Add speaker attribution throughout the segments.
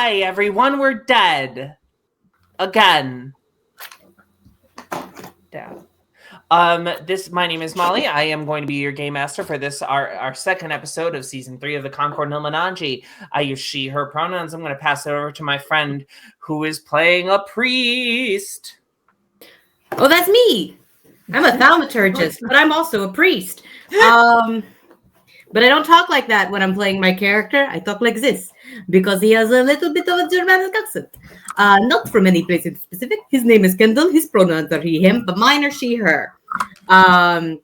Speaker 1: Hi, everyone. We're dead. Again. Down. My name is Molly. I am going to be your game master for this, our second episode of season 3 of the Concord Illuminati. I use she, her pronouns. I'm going to pass it over to my friend who is playing a priest.
Speaker 2: Oh, that's me. I'm a thaumaturgist, but I'm also a priest. But I don't talk like that when I'm playing my character. I talk like this because he has a little bit of a Germanic accent. Not from any place in specific. His name is Kendall. His pronouns are he, him, but mine are she, her. My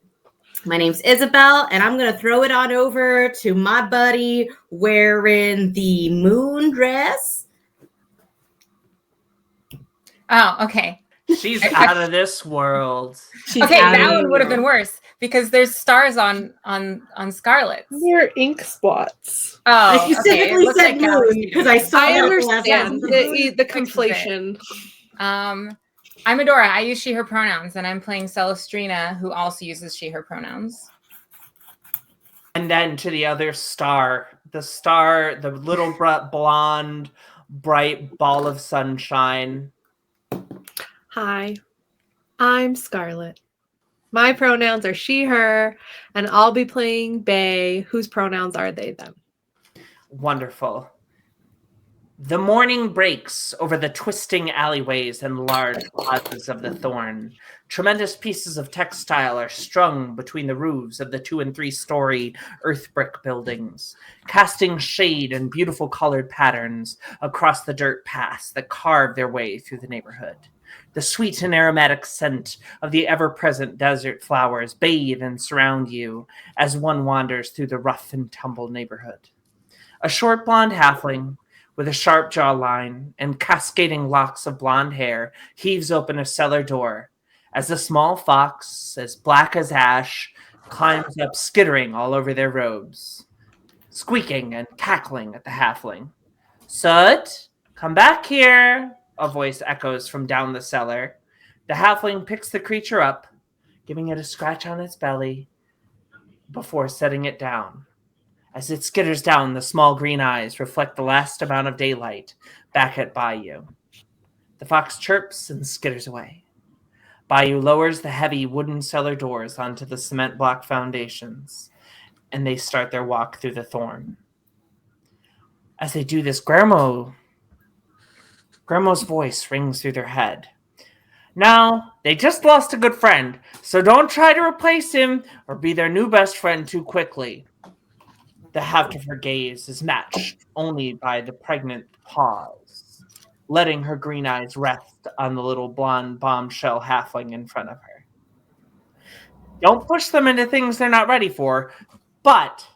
Speaker 2: name's Isabel, and I'm going to throw it on over to my buddy wearing the moon dress.
Speaker 3: Oh, okay.
Speaker 1: She's out of this world.
Speaker 3: Okay, that one would have been worse because there's stars on Scarlet's.
Speaker 4: They're ink spots.
Speaker 3: Oh,
Speaker 2: I specifically
Speaker 3: okay.
Speaker 2: said moon because I saw
Speaker 4: I
Speaker 2: that
Speaker 4: understand the conflation.
Speaker 3: I'm Adora. I use she, her pronouns, and I'm playing Celestrina, who also uses she, her pronouns.
Speaker 1: And then to the other star, the little blonde, bright ball of sunshine.
Speaker 4: Hi, I'm Scarlet. My pronouns are she, her, and I'll be playing Bay, whose pronouns are they, them.
Speaker 1: Wonderful. The morning breaks over the twisting alleyways and large plazas of the Thorn. Tremendous pieces of textile are strung between the roofs of the 2- and 3-story earth brick buildings, casting shade and beautiful colored patterns across the dirt paths that carve their way through the neighborhood. The sweet and aromatic scent of the ever-present desert flowers bathe and surround you as one wanders through the rough and tumble neighborhood. A short blonde halfling with a sharp jawline and cascading locks of blonde hair heaves open a cellar door as a small fox, as black as ash, climbs up, skittering all over their robes, squeaking and cackling at the halfling. "Sut, come back here," a voice echoes from down the cellar. The halfling picks the creature up, giving it a scratch on its belly before setting it down. As it skitters down, the small green eyes reflect the last amount of daylight back at Bayou. The fox chirps and skitters away. Bayou lowers the heavy wooden cellar doors onto the cement block foundations, and they start their walk through the Thorn. As they do this, Grandma's voice rings through their head. "Now, they just lost a good friend, so don't try to replace him or be their new best friend too quickly." The heft of her gaze is matched only by the pregnant pause, letting her green eyes rest on the little blonde bombshell halfling in front of her. Don't push them into things they're not ready for, but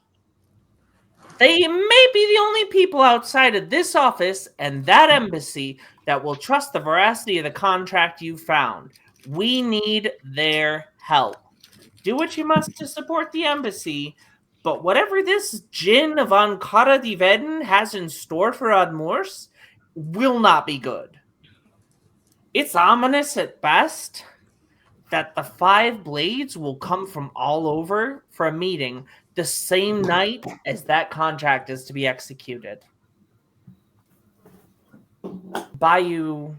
Speaker 1: they may be the only people outside of this office and that embassy that will trust the veracity of the contract you found. We need their help. Do what you must to support the embassy, but whatever this Jin of Ankara di Veden has in store for Admors will not be good. It's ominous at best that the 5 blades will come from all over for a meeting the same night as that contract is to be executed. Bayou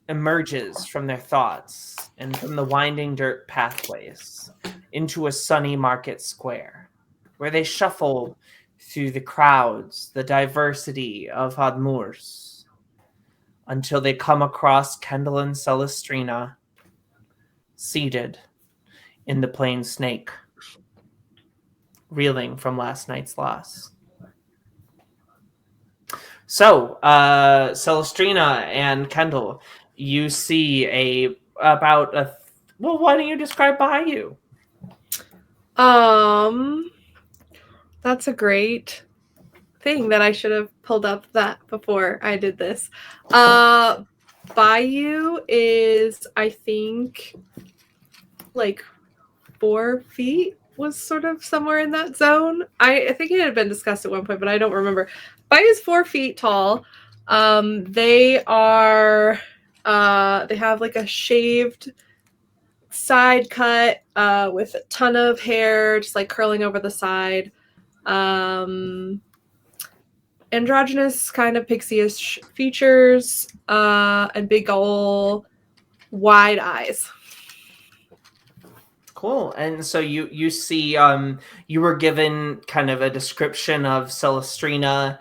Speaker 1: emerges from their thoughts and from the winding dirt pathways into a sunny market square, where they shuffle through the crowds, the diversity of Admurs, until they come across Kendall and Celestrina seated in the plain snake, reeling from last night's loss. So, Celestrina and Kendall, you see why don't you describe Bayou?
Speaker 4: That's a great thing that I should have pulled up that before I did this. Bayou is, I think, like 4 feet, was sort of somewhere in that zone. I think it had been discussed at one point, but I don't remember. Bayou's 4 feet tall. They are they have like a shaved side cut with a ton of hair just like curling over the side. androgynous kind of pixie-ish features, and big ol' wide eyes.
Speaker 1: Cool. And so you see, you were given kind of a description of Celestrina,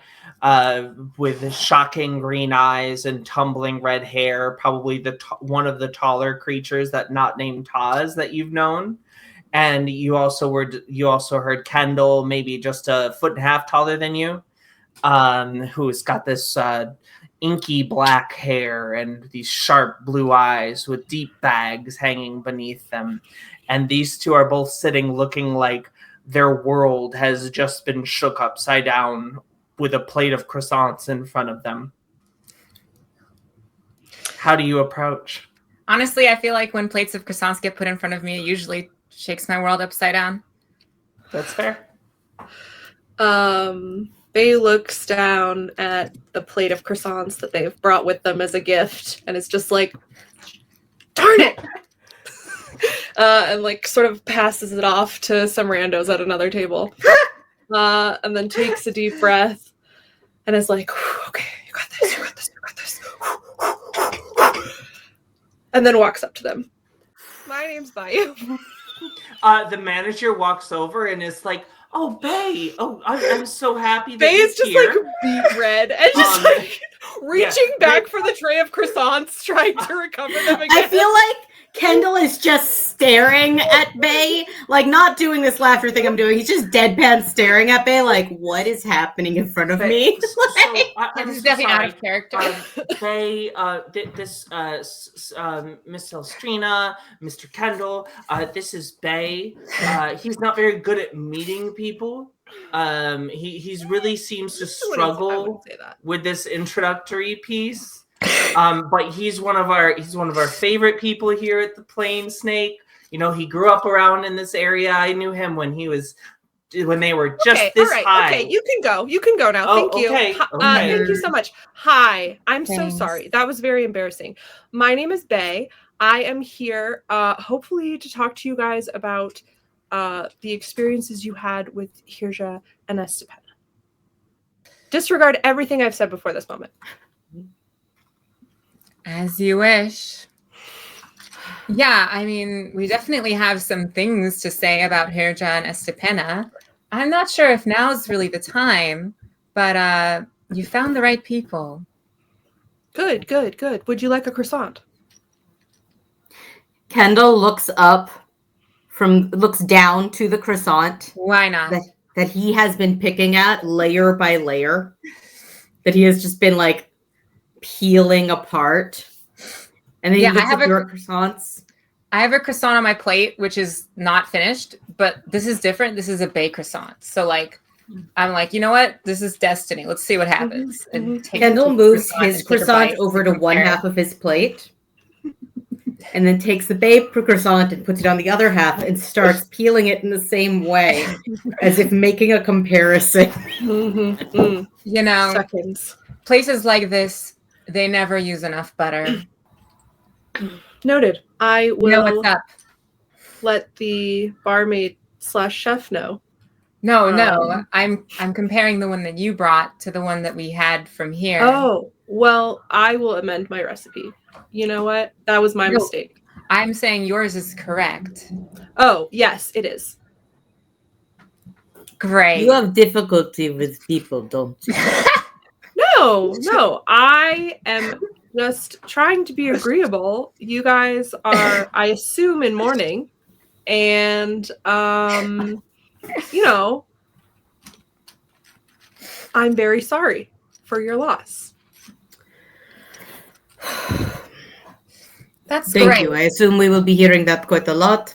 Speaker 1: with shocking green eyes and tumbling red hair, probably one of the taller creatures that not named Taz that you've known. And you also heard Kendall, maybe just a foot and a half taller than you, who's got this inky black hair and these sharp blue eyes with deep bags hanging beneath them. And these two are both sitting looking like their world has just been shook upside down with a plate of croissants in front of them. How do you approach?
Speaker 3: Honestly, I feel like when plates of croissants get put in front of me, it usually shakes my world upside down.
Speaker 1: That's fair.
Speaker 4: Faye looks down at the plate of croissants that they've brought with them as a gift, and it's just like, darn it! And like sort of passes it off to some randos at another table. And then takes a deep breath and is like, okay, you got this, you got this, you got this. And then walks up to them. My name's Bayou.
Speaker 1: The manager walks over and is like, oh, Bay. Oh, I'm so happy that
Speaker 4: Bay
Speaker 1: you're
Speaker 4: is just
Speaker 1: here.
Speaker 4: like beet red and just like reaching back for the tray of croissants, trying to recover them again.
Speaker 2: I feel like Kendall is just staring at Bay, like not doing this laughter thing I'm doing. He's just deadpan staring at Bay, like, what is happening in front of me?
Speaker 1: This
Speaker 3: is definitely out of character.
Speaker 1: Bay, Miss Elstrina, Mr. Kendall, this is Bay. He's not very good at meeting people. He's really seems to struggle with this introductory piece. But he's one of our favorite people here at the Plain Snake. You know, he grew up around in this area. I knew him when they were just this high.
Speaker 4: Okay, you can go. You can go now. Thank you.
Speaker 1: Okay.
Speaker 4: Thank you so much. Hi, I'm
Speaker 3: Thanks.
Speaker 4: so sorry. That was very embarrassing. My name is Bay. I am here, hopefully, to talk to you guys about the experiences you had with Hirja and Estepena. Disregard everything I've said before this moment.
Speaker 3: As you wish. Yeah, I mean, we definitely have some things to say about Hirja and Estepena. I'm not sure if now's really the time, but you found the right people.
Speaker 4: Good. Would you like a croissant?
Speaker 2: Kendall looks down to the croissant.
Speaker 3: Why not?
Speaker 2: That he has been picking at layer by layer. That he has just been like peeling apart. And then he looks at your croissants.
Speaker 3: I have a croissant on my plate, which is not finished, but this is different. This is a Bay croissant. So like, I'm like, you know what? This is destiny. Let's see what happens. And
Speaker 2: Kendall moves his croissant over to one half of his plate. And then takes the Bay croissant and puts it on the other half and starts peeling it in the same way, as if making a comparison.
Speaker 3: You know,
Speaker 4: Seconds.
Speaker 3: Places like this, they never use enough butter.
Speaker 4: Noted. I will
Speaker 3: know what's up.
Speaker 4: let the barmaid / chef know.
Speaker 3: No. I'm comparing the one that you brought to the one that we had from here.
Speaker 4: Oh, well, I will amend my recipe. You know what? That was my mistake.
Speaker 3: I'm saying yours is correct.
Speaker 4: Oh, yes, it is.
Speaker 3: Great.
Speaker 2: You have difficulty with people, don't you?
Speaker 4: No. I am just trying to be agreeable. You guys are, I assume, in mourning. And, you know, I'm very sorry for your loss.
Speaker 3: That's
Speaker 2: Thank
Speaker 3: great.
Speaker 2: you. I assume we will be hearing that quite a lot.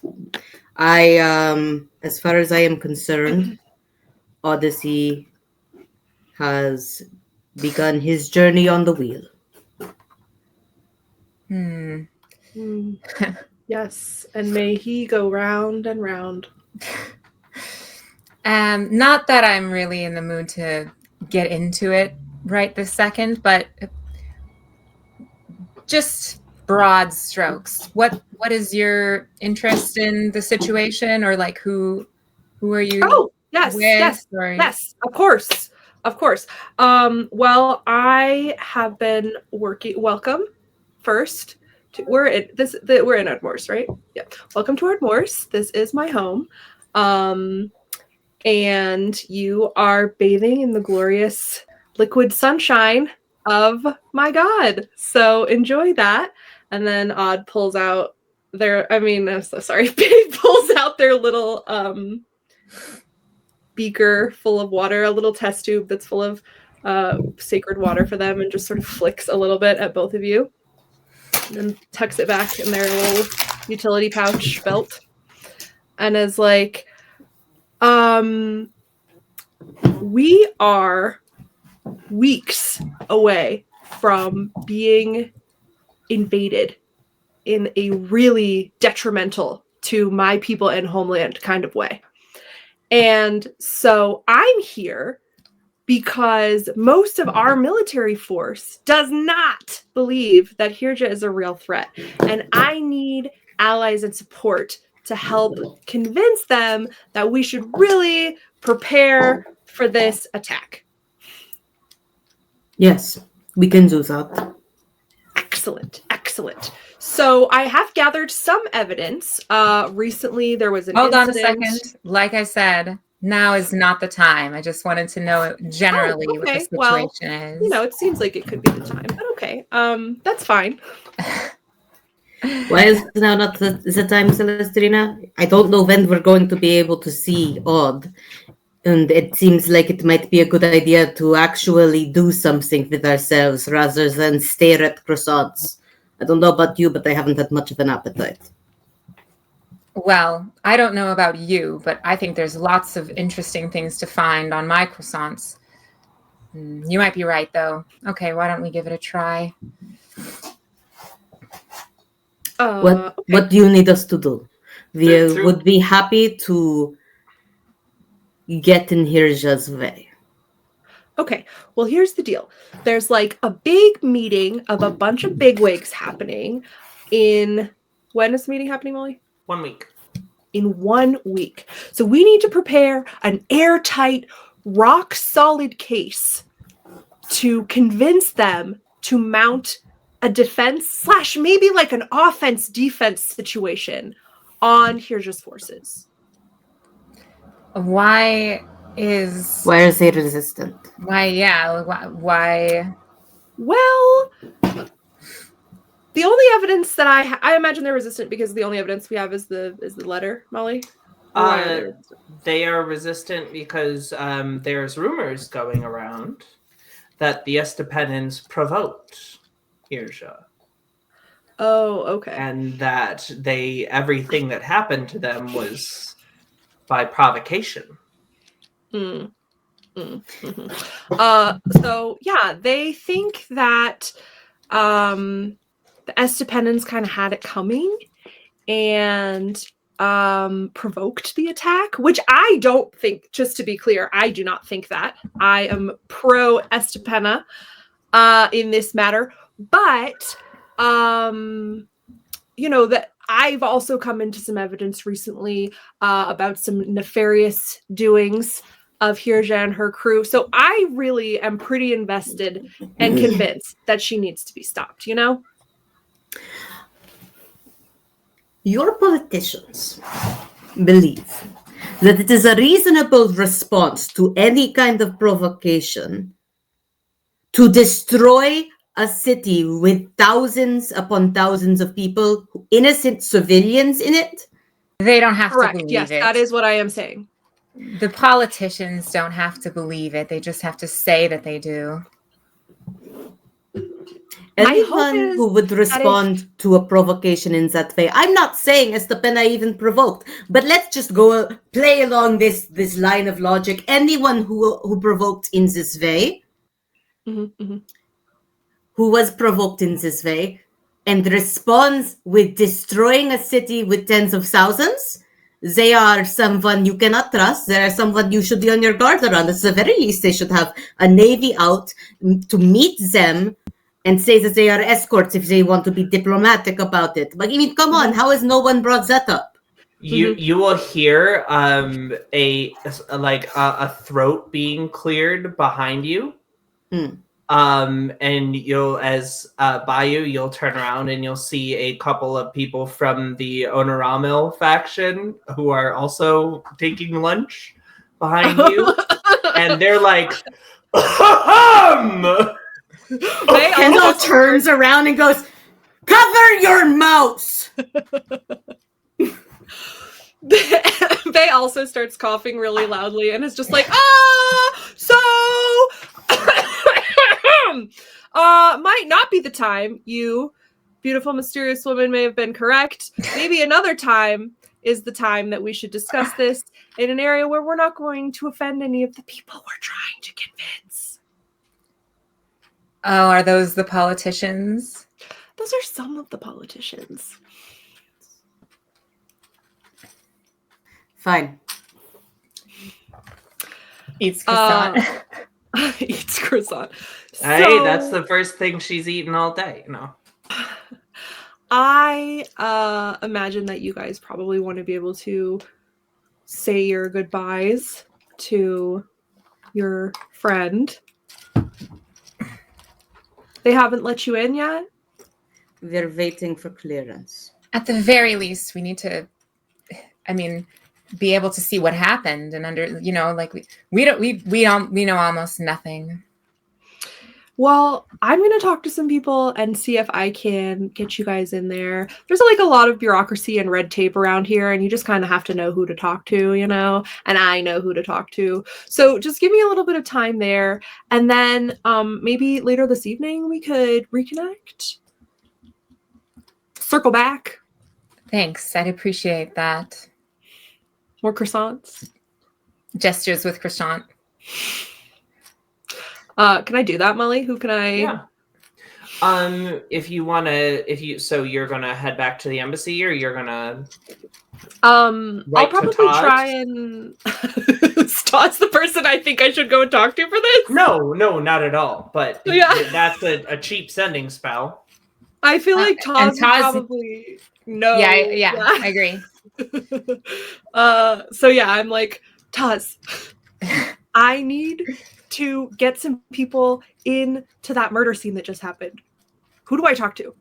Speaker 2: As far as I am concerned, Odyssey has begun his journey on the wheel.
Speaker 4: Yes, and may he go round and round.
Speaker 3: Not that I'm really in the mood to get into it right this second, but just broad strokes. What is your interest in the situation, or like who are you?
Speaker 4: Oh, yes,
Speaker 3: with,
Speaker 4: yes,
Speaker 3: or...
Speaker 4: yes, of course. of course. Well, I have been working. Welcome, first. We're in Ardmores, right? Yeah. Welcome to Ardmores. This is my home, and you are bathing in the glorious liquid sunshine of my god. So enjoy that. And then Odd pulls out I'm so sorry. Pulls out their little beaker full of water, a little test tube that's full of sacred water for them, and just sort of flicks a little bit at both of you, and then tucks it back in their little utility pouch belt, and is like, we are weeks away from being invaded in a really detrimental to my people and homeland kind of way. And so I'm here because most of our military force does not believe that Hirja is a real threat. And I need allies and support to help convince them that we should really prepare for this attack.
Speaker 2: Yes, we can do that.
Speaker 4: Excellent. So I have gathered some evidence. Recently, there was an
Speaker 3: Hold on a
Speaker 4: incident.
Speaker 3: second. Like I said, now is not the time. I just wanted to know generally what the situation is.
Speaker 4: It seems like it could be the time, but okay. That's fine.
Speaker 2: Why is now not the time, Celestrina? I don't know when we're going to be able to see Odd. And it seems like it might be a good idea to actually do something with ourselves rather than stare at croissants. I don't know about you, but I haven't had much of an appetite.
Speaker 3: Well, I don't know about you, but I think there's lots of interesting things to find on my croissants. You might be right, though. Okay, why don't we give it a try?
Speaker 2: What do you need us to do? We would be happy to get in Hirja's way.
Speaker 4: Okay, well, here's the deal. There's like a big meeting of a bunch of bigwigs happening when is the meeting happening, Molly?
Speaker 1: 1 week.
Speaker 4: In 1 week. So we need to prepare an airtight, rock-solid case to convince them to mount a defense / maybe like an offense-defense situation on Hirja's forces.
Speaker 3: Why is
Speaker 2: they resistant?
Speaker 3: Why?
Speaker 4: Well, the only evidence that I imagine they're resistant because the only evidence we have is the letter, Molly.
Speaker 1: They are resistant because there's rumors going around that the Estepennans provoked Hirja.
Speaker 4: Oh, okay.
Speaker 1: And that everything that happened to them was by provocation.
Speaker 4: So yeah, they think that the Estepennans kind of had it coming and provoked the attack, which I don't think, just to be clear, I do not think that. I am pro Estepenna in this matter, but that I've also come into some evidence recently about some nefarious doings of Hirja and her crew. So I really am pretty invested and convinced that she needs to be stopped,
Speaker 2: Your politicians believe that it is a reasonable response to any kind of provocation to destroy a city with thousands upon thousands of people, innocent civilians in it?
Speaker 3: They don't have
Speaker 4: Correct.
Speaker 3: to believe
Speaker 4: Yes,
Speaker 3: it.
Speaker 4: that is what I am saying.
Speaker 3: The politicians don't have to believe it. They just have to say that they do.
Speaker 2: Anyone who would respond to a provocation in that way. I'm not saying Estepenna even provoked, but let's just go play along this line of logic. Anyone who provoked in this way, who was provoked in this way, and responds with destroying a city with tens of thousands, they are someone you cannot trust. They are someone you should be on your guard around. At the very least, they should have a navy out to meet them and say that they are escorts if they want to be diplomatic about it. But I mean, come on, how has no one brought that up?
Speaker 1: You will hear a throat being cleared behind you. And you'll you'll turn around and you'll see a couple of people from the Onoramil faction who are also taking lunch behind you. And they're like,
Speaker 2: Kendall turns around and goes, "Cover your mouth!"
Speaker 4: Bay also starts coughing really loudly and is just like, might not be the time. You, beautiful, mysterious woman, may have been correct. Maybe another time is the time that we should discuss this in an area where we're not going to offend any of the people we're trying to convince.
Speaker 3: Oh, are those the politicians?
Speaker 4: Those are some of the politicians.
Speaker 2: Fine.
Speaker 3: Eats croissant.
Speaker 4: Eats croissant.
Speaker 1: Hey, that's the first thing she's eaten all day, you know.
Speaker 4: I imagine that you guys probably want to be able to say your goodbyes to your friend. They haven't let you in yet?
Speaker 2: We're waiting for clearance.
Speaker 3: At the very least, we need to, be able to see what happened and we know almost nothing.
Speaker 4: Well, I'm going to talk to some people and see if I can get you guys in there. There's a lot of bureaucracy and red tape around here, and you just kind of have to know who to talk to, and I know who to talk to. So just give me a little bit of time there, and then maybe later this evening we could reconnect. Circle back.
Speaker 3: Thanks. I'd appreciate that.
Speaker 4: More croissants.
Speaker 3: Gestures with croissant.
Speaker 4: Can I do that, Molly? Who can I?
Speaker 1: Yeah. If you want to, so you're gonna head back to the embassy, or you're gonna.
Speaker 4: I'll probably try and. Todd's the person I think I should go and talk to for this.
Speaker 1: No, not at all. But
Speaker 4: yeah,
Speaker 1: that's a cheap sending spell.
Speaker 4: I feel like Todd probably know.
Speaker 3: Yeah, I agree.
Speaker 4: So yeah, I'm like, Taz, I need to get some people into that murder scene that just happened. Who do I talk to?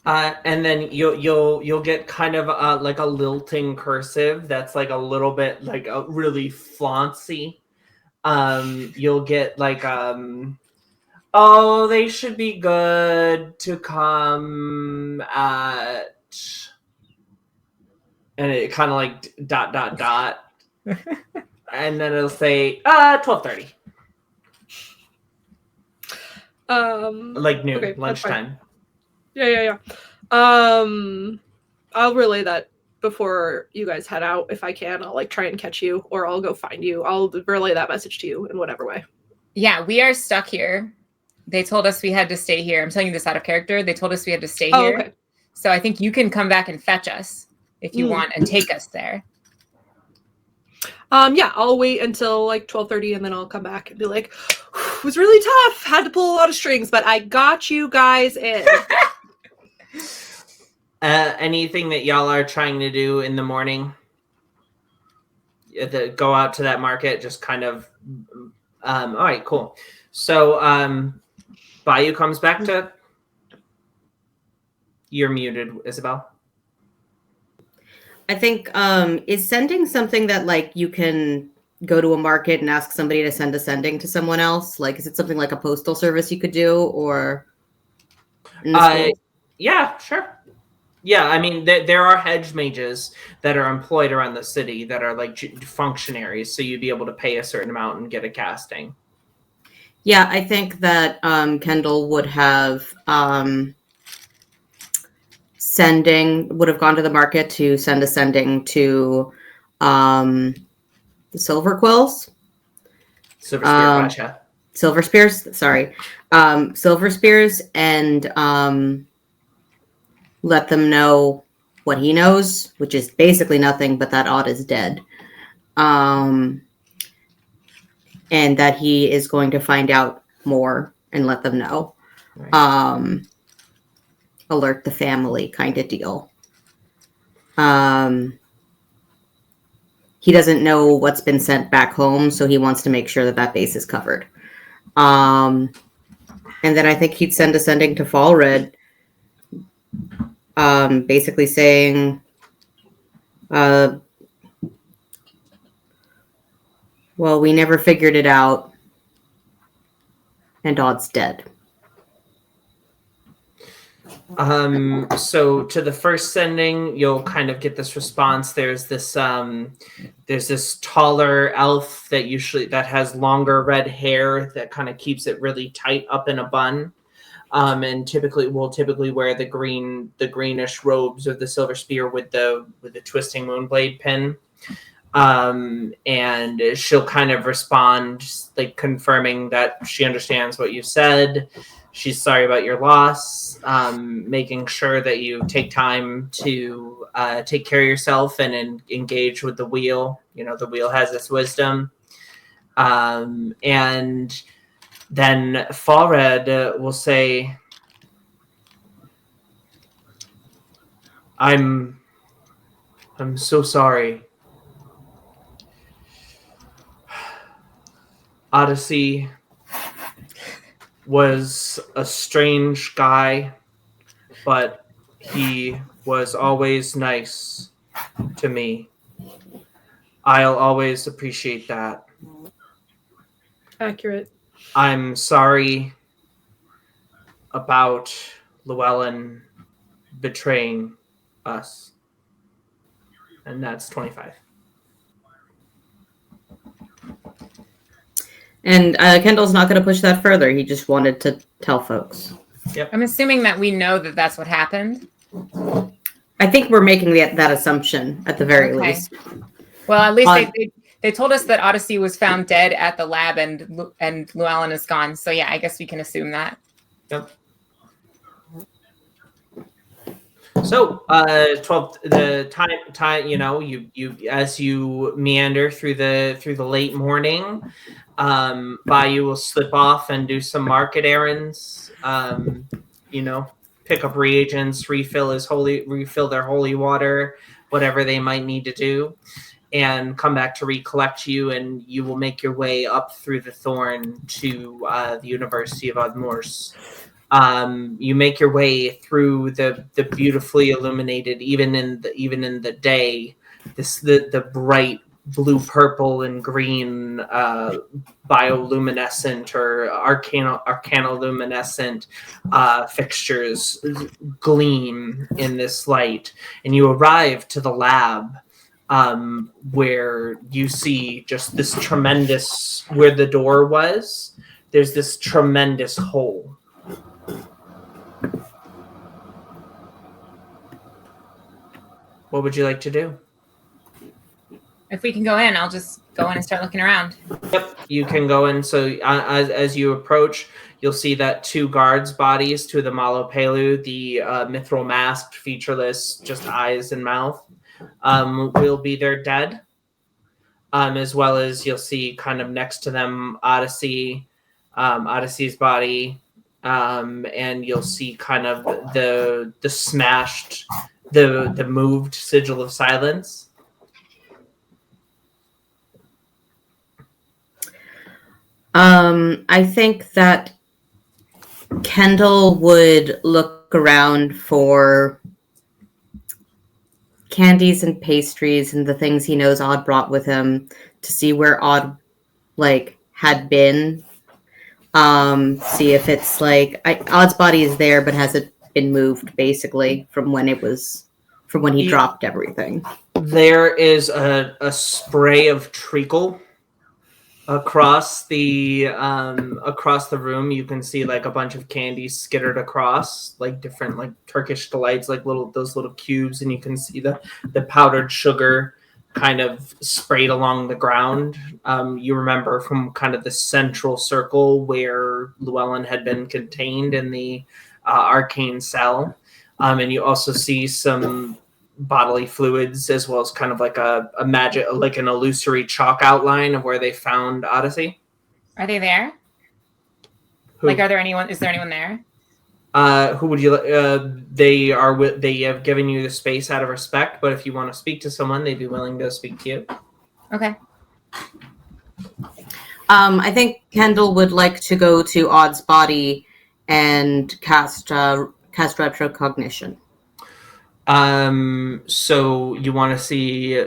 Speaker 1: And then you'll get kind of like a lilting cursive that's like a little bit like a really flauncy. You'll get like oh, they should be good to come at, and it kind of like ... and then it'll say 12:30. Like noon,
Speaker 4: okay,
Speaker 1: lunchtime.
Speaker 4: Yeah. I'll relay that before you guys head out if I can. I'll try and catch you, or I'll go find you. I'll relay that message to you in whatever way.
Speaker 3: Yeah, we are stuck here. They told us we had to stay here. I'm telling you this out of character. They told us we had to stay here. Okay. So I think you can come back and fetch us if you want and take us there.
Speaker 4: Yeah, I'll wait until 12:30 and then I'll come back and be like, it was really tough. Had to pull a lot of strings, but I got you guys in.
Speaker 1: Anything that y'all are trying to do in the morning? Go out to that market, just kind of. All right, cool. So Bayou comes back to. You're muted, Isabel.
Speaker 2: I think is sending something that you can go to a market and ask somebody to send a sending to someone else. Is it something like a postal service you could do, or?
Speaker 1: Yeah, sure. Yeah, I mean, there are hedge mages that are employed around the city that are like functionaries, so you'd be able to pay a certain amount and get a casting.
Speaker 2: Yeah, I think that Kendall would have would have gone to the market to send a sending to the Silver Quills.
Speaker 1: Silver Spear, gotcha.
Speaker 2: Silver Spears, sorry. Silver Spears, and let them know what he knows, which is basically nothing, but that Odd is dead. And that he is going to find out more and let them know.
Speaker 1: Right.
Speaker 2: Alert the family kind of deal. He doesn't know what's been sent back home, so he wants to make sure that that base is covered. And then I think he'd send a sending to Fallred, basically saying, well, we never figured it out, and Odd's dead.
Speaker 1: So to the first sending, you'll kind of get this response. There's this taller elf that has longer red hair that kind of keeps it really tight up in a bun. And typically wear the greenish robes of the silver spear with the twisting moonblade pin. And she'll kind of respond, like confirming that she understands what you said. She's sorry about your loss, making sure that you take time to take care of yourself and engage with the wheel. You know, the wheel has its wisdom. And then Fallred will say, I'm so sorry. Odyssey was a strange guy, but he was always nice to me. I'll always appreciate that.
Speaker 4: Accurate.
Speaker 1: I'm sorry about Llewellyn betraying us. And that's 25.
Speaker 2: And Kendall's not going to push that further. He just wanted to tell folks.
Speaker 1: Yep.
Speaker 3: I'm assuming that we know that that's what happened.
Speaker 2: I think we're making that assumption at the very least.
Speaker 3: Well, at least they told us that Odyssey was found dead at the lab and Llewellyn is gone. So yeah, I guess we can assume that.
Speaker 1: Yep. So, 12. The time. You know, you as you meander through the late morning, Bayou will slip off and do some market errands. You know, pick up reagents, refill their holy water, whatever they might need to do, and come back to recollect you. And you will make your way up through the Thorn to the University of Odmors. You make your way through the beautifully illuminated, even in the day, the bright blue, purple, and green bioluminescent or arcanoluminescent fixtures gleam in this light, and you arrive to the lab. Where you see just this tremendous, where the door was, there's this tremendous hole. What would you like to do?
Speaker 3: If we can go in, I'll just go in and start looking around.
Speaker 1: Yep, you can go in. So as you approach, you'll see that two guards' bodies to the Malopelu, the mithril masked, featureless, just eyes and mouth, will be there dead. As well as you'll see kind of next to them Odyssey's body, and you'll see kind of the smashed, the moved sigil of silence.
Speaker 2: I think that Kendall would look around for candies and pastries and the things he knows Odd brought with him to see where Odd had been. See if it's Odd's body is there, but has it been moved basically from when he dropped everything.
Speaker 1: There is a spray of treacle across the room. You can see a bunch of candies skittered across, different Turkish delights, those little cubes, and you can see the powdered sugar kind of sprayed along the ground. You remember from kind of the central circle where Llewellyn had been contained in the arcane cell, and you also see some bodily fluids, as well as kind of a magic, an illusory chalk outline of where they found Odyssey.
Speaker 3: Are they there?
Speaker 1: Who?
Speaker 3: Is there anyone there?
Speaker 1: Who would you? They have given you the space out of respect, but if you want to speak to someone, they'd be willing to speak to you.
Speaker 3: Okay.
Speaker 2: I think Kendall would like to go to Odd's body and cast retrocognition.
Speaker 1: So you want to see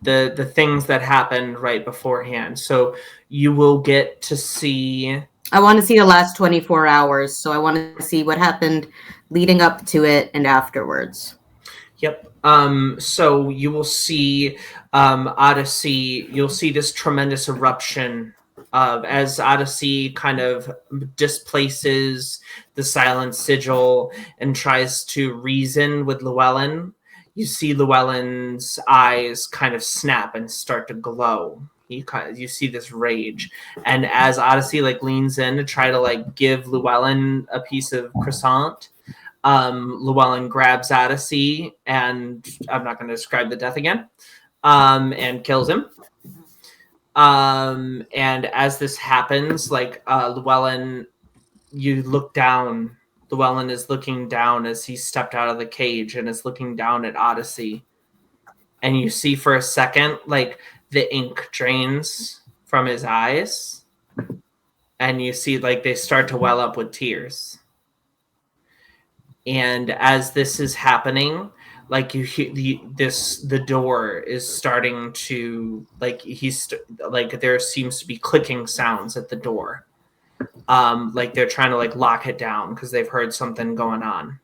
Speaker 1: the things that happened right beforehand. So you will get to see.
Speaker 2: I want to see the last 24 hours. So I want to see what happened leading up to it and afterwards.
Speaker 1: Yep. So you will see Odyssey. You'll see this tremendous eruption as Odyssey kind of displaces the silent sigil and tries to reason with Llewellyn. You see Llewellyn's eyes kind of snap and start to glow. You see this rage, and as Odyssey leans in to try to give Llewellyn a piece of croissant, Llewellyn grabs Odyssey, and I'm not going to describe the death again, and kills him. And as this happens, Llewellyn, you look down. Llewellyn is looking down as he stepped out of the cage and is looking down at Odyssey. And you see for a second, the ink drains from his eyes. And you see, they start to well up with tears. And as this is happening, you hear the door is starting to there seems to be clicking sounds at the door. They're trying to lock it down because they've heard something going on.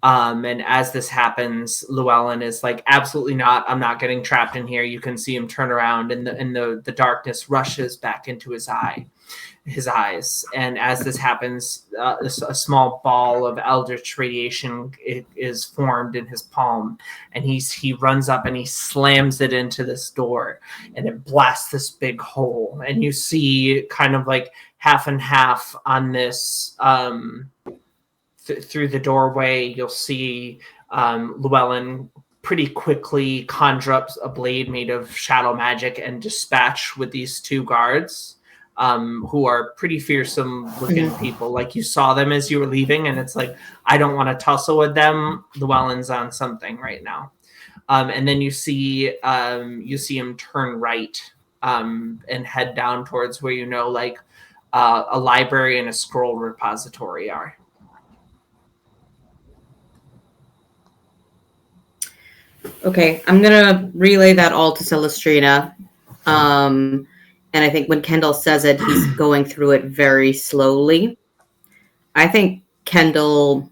Speaker 1: And as this happens, Llewellyn is absolutely not. I'm not getting trapped in here. You can see him turn around, and the darkness rushes back into his eyes. And as this happens, a small ball of eldritch radiation is formed in his palm, and he runs up and he slams it into this door, and it blasts this big hole. And you see kind of half and half on this. Through the doorway, you'll see Llewellyn pretty quickly conjure up a blade made of shadow magic and dispatch with these two guards, who are pretty fearsome looking people. You saw them as you were leaving, and it's I don't want to tussle with them. Llewellyn's on something right now. And then you see him turn right and head down towards where a library and a scroll repository are.
Speaker 2: Okay, I'm gonna relay that all to Celestrina. And I think when Kendall says it, he's going through it very slowly. I think Kendall,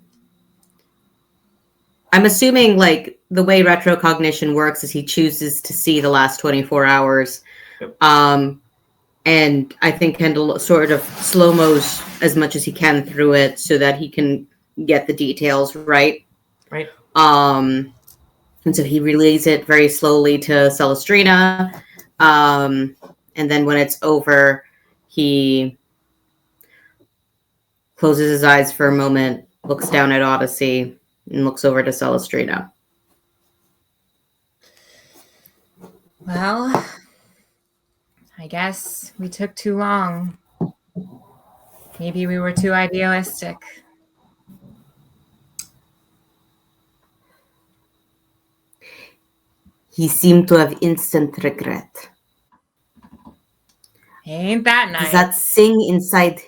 Speaker 2: I'm assuming the way retrocognition works is he chooses to see the last 24 hours.
Speaker 1: Yep.
Speaker 2: And I think Kendall sort of slow-mos as much as he can through it so that he can get the details right.
Speaker 1: Right.
Speaker 2: And so he relays it very slowly to Celestrina. And then when it's over, he closes his eyes for a moment, looks down at Odyssey, and looks over to Celestrina.
Speaker 3: Well, I guess we took too long. Maybe we were too idealistic.
Speaker 2: He seemed to have instant regret.
Speaker 3: Ain't that nice?
Speaker 2: That thing inside...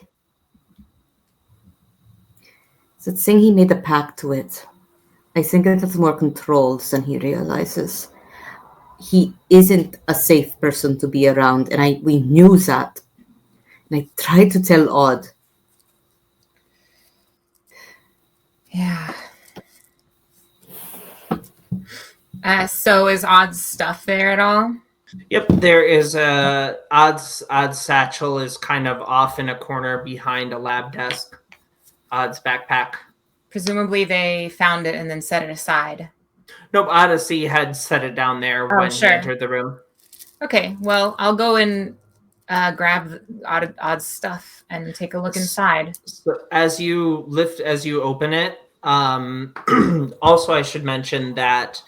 Speaker 2: That thing he made a pact with. I think it's more controlled than he realizes. He isn't a safe person to be around, and we knew that. And I tried to tell Odd.
Speaker 3: Yeah. So is Odd's stuff there at all?
Speaker 1: Yep, there is Odd's satchel is kind of off in a corner behind a lab desk. Odd's backpack.
Speaker 3: Presumably they found it and then set it aside.
Speaker 1: Nope, Odyssey had set it down there when he entered the room.
Speaker 3: Okay, well, I'll go and grab Odd's stuff and take a look inside.
Speaker 1: So as you open it, also I should mention that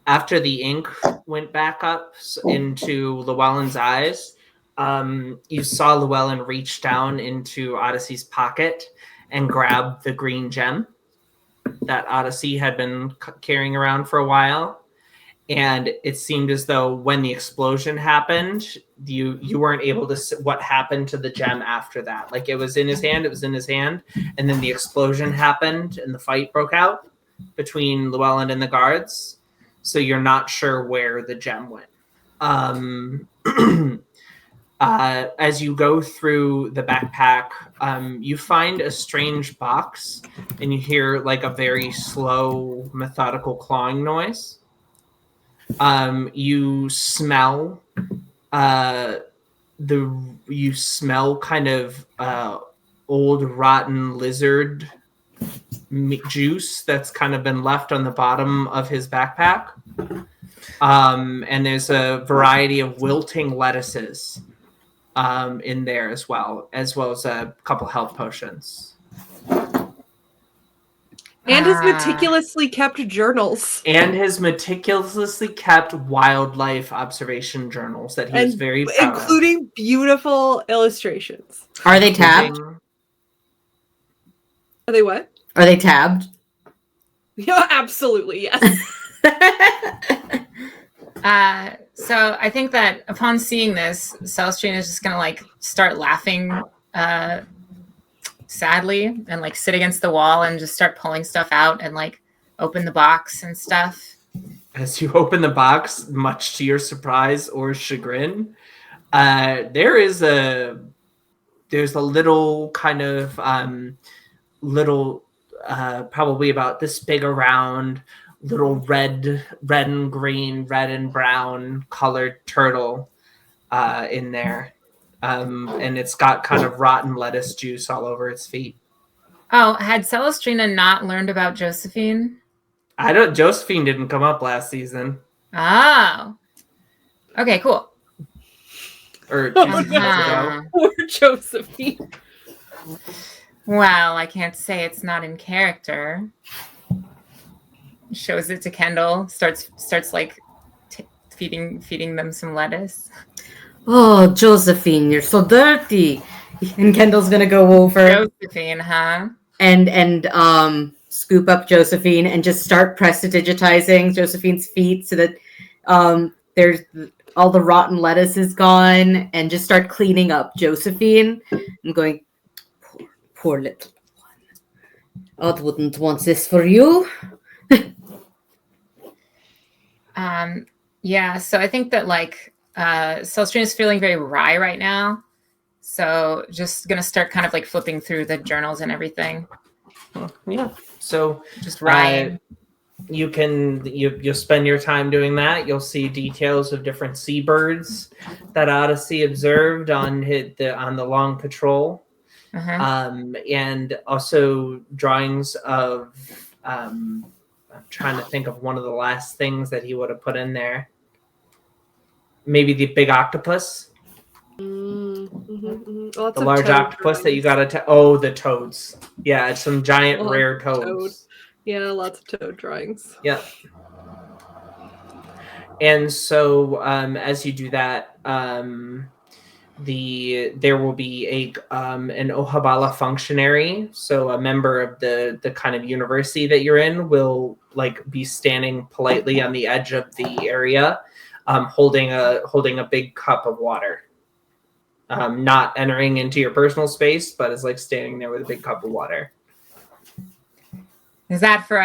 Speaker 1: after the ink went back up into Llewellyn's eyes, you saw Llewellyn reach down into Odyssey's pocket and grab the green gem that Odyssey had been carrying around for a while. And it seemed as though when the explosion happened, you weren't able to see what happened to the gem after that. Like, it was in his hand, and then the explosion happened and the fight broke out between Llewellyn and the guards. So you're not sure where the gem went. As you go through the backpack, you find a strange box, and you hear like a very slow, methodical clawing noise. You smell kind of old rotten lizard juice that's kind of been left on the bottom of his backpack. And there's a variety of wilting lettuces in there as well as a couple health potions.
Speaker 4: And his meticulously kept journals.
Speaker 1: And his meticulously kept wildlife observation journals that he is very proud of.
Speaker 4: Including beautiful illustrations.
Speaker 2: Are they tabbed?
Speaker 4: Are they what?
Speaker 2: Are they tabbed?
Speaker 4: Yeah, absolutely, yes.
Speaker 3: So I think that upon seeing this, Celestine is just gonna like start laughing sadly and like sit against the wall and just start pulling stuff out and like open the box and stuff.
Speaker 1: As you open the box, much to your surprise or chagrin, there's a little kind of probably about this big around little red and green, red and brown colored turtle in there. And it's got kind of rotten lettuce juice all over its feet.
Speaker 3: Oh, had Celestrina not learned about Josephine?
Speaker 1: Josephine didn't come up last season.
Speaker 3: Oh. Okay, cool.
Speaker 1: Or 2 seasons ago.
Speaker 4: Poor Josephine.
Speaker 3: Well, I can't say it's not in character. Shows it to Kendall, starts like feeding them some lettuce.
Speaker 2: Oh, Josephine, you're so dirty. And Kendall's gonna go over
Speaker 3: Josephine, huh?
Speaker 2: and scoop up Josephine and just start prestidigitizing Josephine's feet so that there's all the rotten lettuce is gone, and just start cleaning up Josephine. I'm going, poor little one. I wouldn't want this for you.
Speaker 3: Yeah, so I think that like Celestine is feeling very wry right now. So just gonna start kind of like flipping through the journals and everything.
Speaker 1: Yeah. So
Speaker 3: just wrying.
Speaker 1: You'll spend your time doing that. You'll see details of different seabirds that Odyssey observed on the long patrol. And also drawings of I'm trying to think of one of the last things that he would have put in there. Maybe the big octopus. The large octopus that you got to... the toads. Yeah, it's some giant rare toads.
Speaker 4: Toad. Yeah, lots of toad drawings.
Speaker 1: Yeah. And so as you do that, there will be an Ohabala functionary, so a member of the kind of university that you're in will like be standing politely on the edge of the area, holding a big cup of water. Not entering into your personal space, but is like standing there with a big cup of water.
Speaker 3: Is that for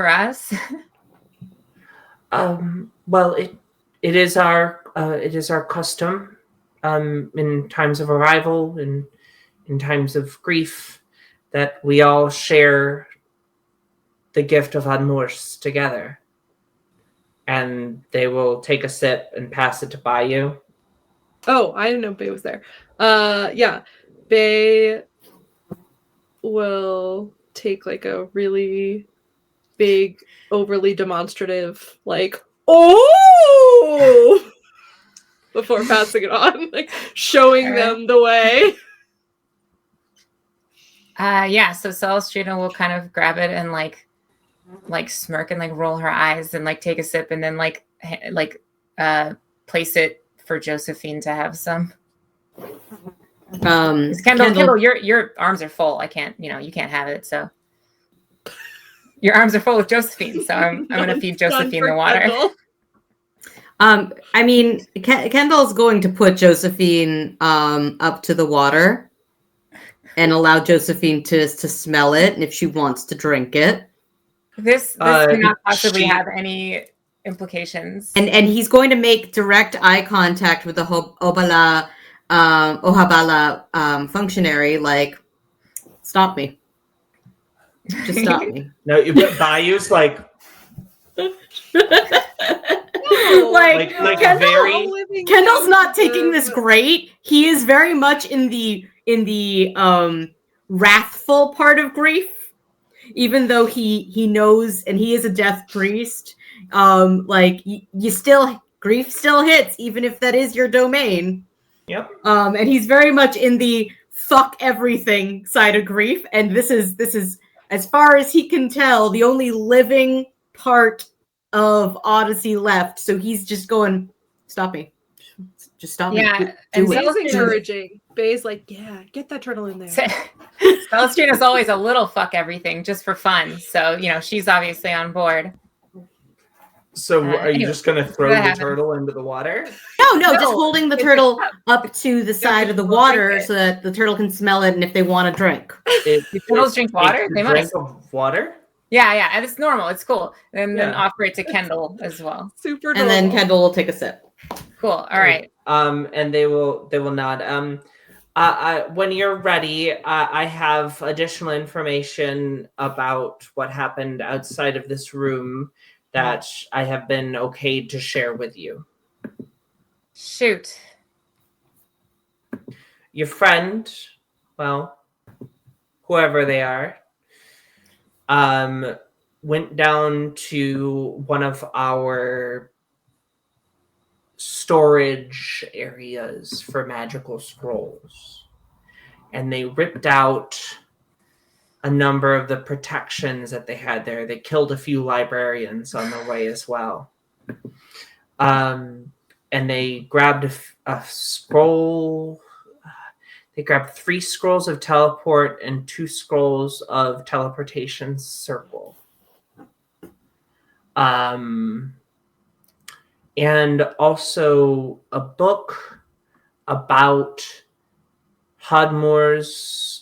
Speaker 3: us?
Speaker 1: Well, it is our custom in times of arrival and in times of grief that we all share the gift of Anmurs together. And they will take a sip and pass it to Bayou.
Speaker 4: Oh, I didn't know Bay was there. Yeah. Bay will take like a really big, overly demonstrative, like, oh, before passing it on, like showing them the way.
Speaker 3: Yeah, so Celestrina will kind of grab it and like smirk and like roll her eyes and like take a sip and then place it for Josephine to have some.
Speaker 2: Kendall,
Speaker 3: Kendall, your arms are full. I can't, you can't have it. So your arms are full with Josephine. So I'm going to feed Josephine the water.
Speaker 2: I mean, Kendall's going to put Josephine up to the water and allow Josephine to smell it, and if she wants to drink it.
Speaker 3: This cannot possibly have any implications.
Speaker 2: And he's going to make direct eye contact with the Ohabala functionary, like, stop me. Just stop me.
Speaker 1: No, Bayou's like...
Speaker 2: like
Speaker 1: very...
Speaker 2: Kendall's not taking this great. He is very much in the wrathful part of grief, even though he knows, and he is a death priest. Grief still hits, even if that is your domain.
Speaker 1: Yep.
Speaker 2: And he's very much in the fuck everything side of grief, and this is as far as he can tell the only living part of Odyssey left. So he's just going, stop me. Just stop me.
Speaker 3: Yeah,
Speaker 4: and Zell's encouraging. Bay's like, yeah, get that turtle in there.
Speaker 3: Celestine is always a little fuck everything just for fun. So, she's obviously on board.
Speaker 1: So are you just going to throw the turtle into the water?
Speaker 2: No, just holding the turtle up to the side of the water so that the turtle can smell it, and if they want to drink.
Speaker 3: Turtles drink water? They
Speaker 1: drink of water?
Speaker 3: Yeah, and it's normal. It's cool. And then offer it to Kendall as well.
Speaker 4: Super
Speaker 2: normal. And then Kendall will take a sip.
Speaker 3: Cool. All right.
Speaker 1: And they will nod. When you're ready, I have additional information about what happened outside of this room that I have been okayed to share with you.
Speaker 3: Shoot.
Speaker 1: Your friend, well, whoever they are, went down to one of our storage areas for magical scrolls, and they ripped out a number of the protections that they had there. They killed a few librarians on the way as well. And they grabbed a scroll. They grabbed 3 scrolls of teleport and 2 scrolls of teleportation circle. And also a book about Hodmore's,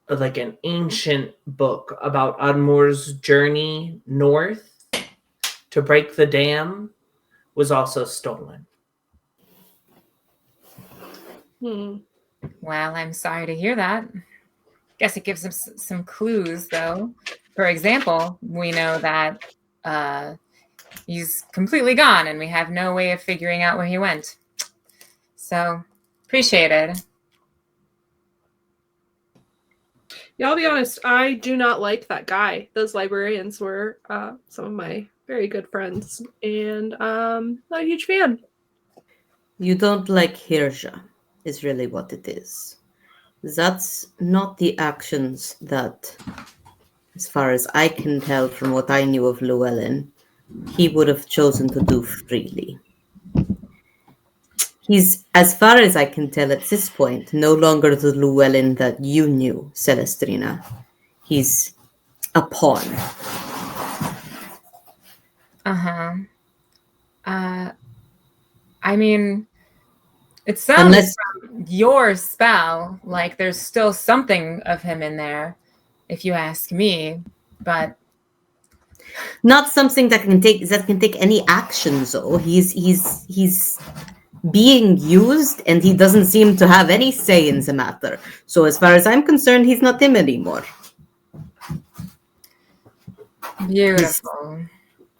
Speaker 1: like an ancient book about Hodmore's journey north to break the dam, was also stolen.
Speaker 3: Well, I'm sorry to hear that. Guess it gives us some clues, though. For example, we know that he's completely gone, and we have no way of figuring out where he went. So, appreciate it.
Speaker 4: Yeah, I'll be honest, I do not like that guy. Those librarians were some of my very good friends, and not a huge fan.
Speaker 2: You don't like Hirja, is really what it is. That's not the actions that, as far as I can tell from what I knew of Llewellyn, he would have chosen to do freely. He's, as far as I can tell at this point, no longer the Llewellyn that you knew, Celestrina. He's a pawn.
Speaker 3: I mean, it sounds from your spell like there's still something of him in there, if you ask me, but
Speaker 2: not something that can take any actions. Though he's being used, and he doesn't seem to have any say in the matter. So as far as I'm concerned, he's not him anymore.
Speaker 3: Beautiful.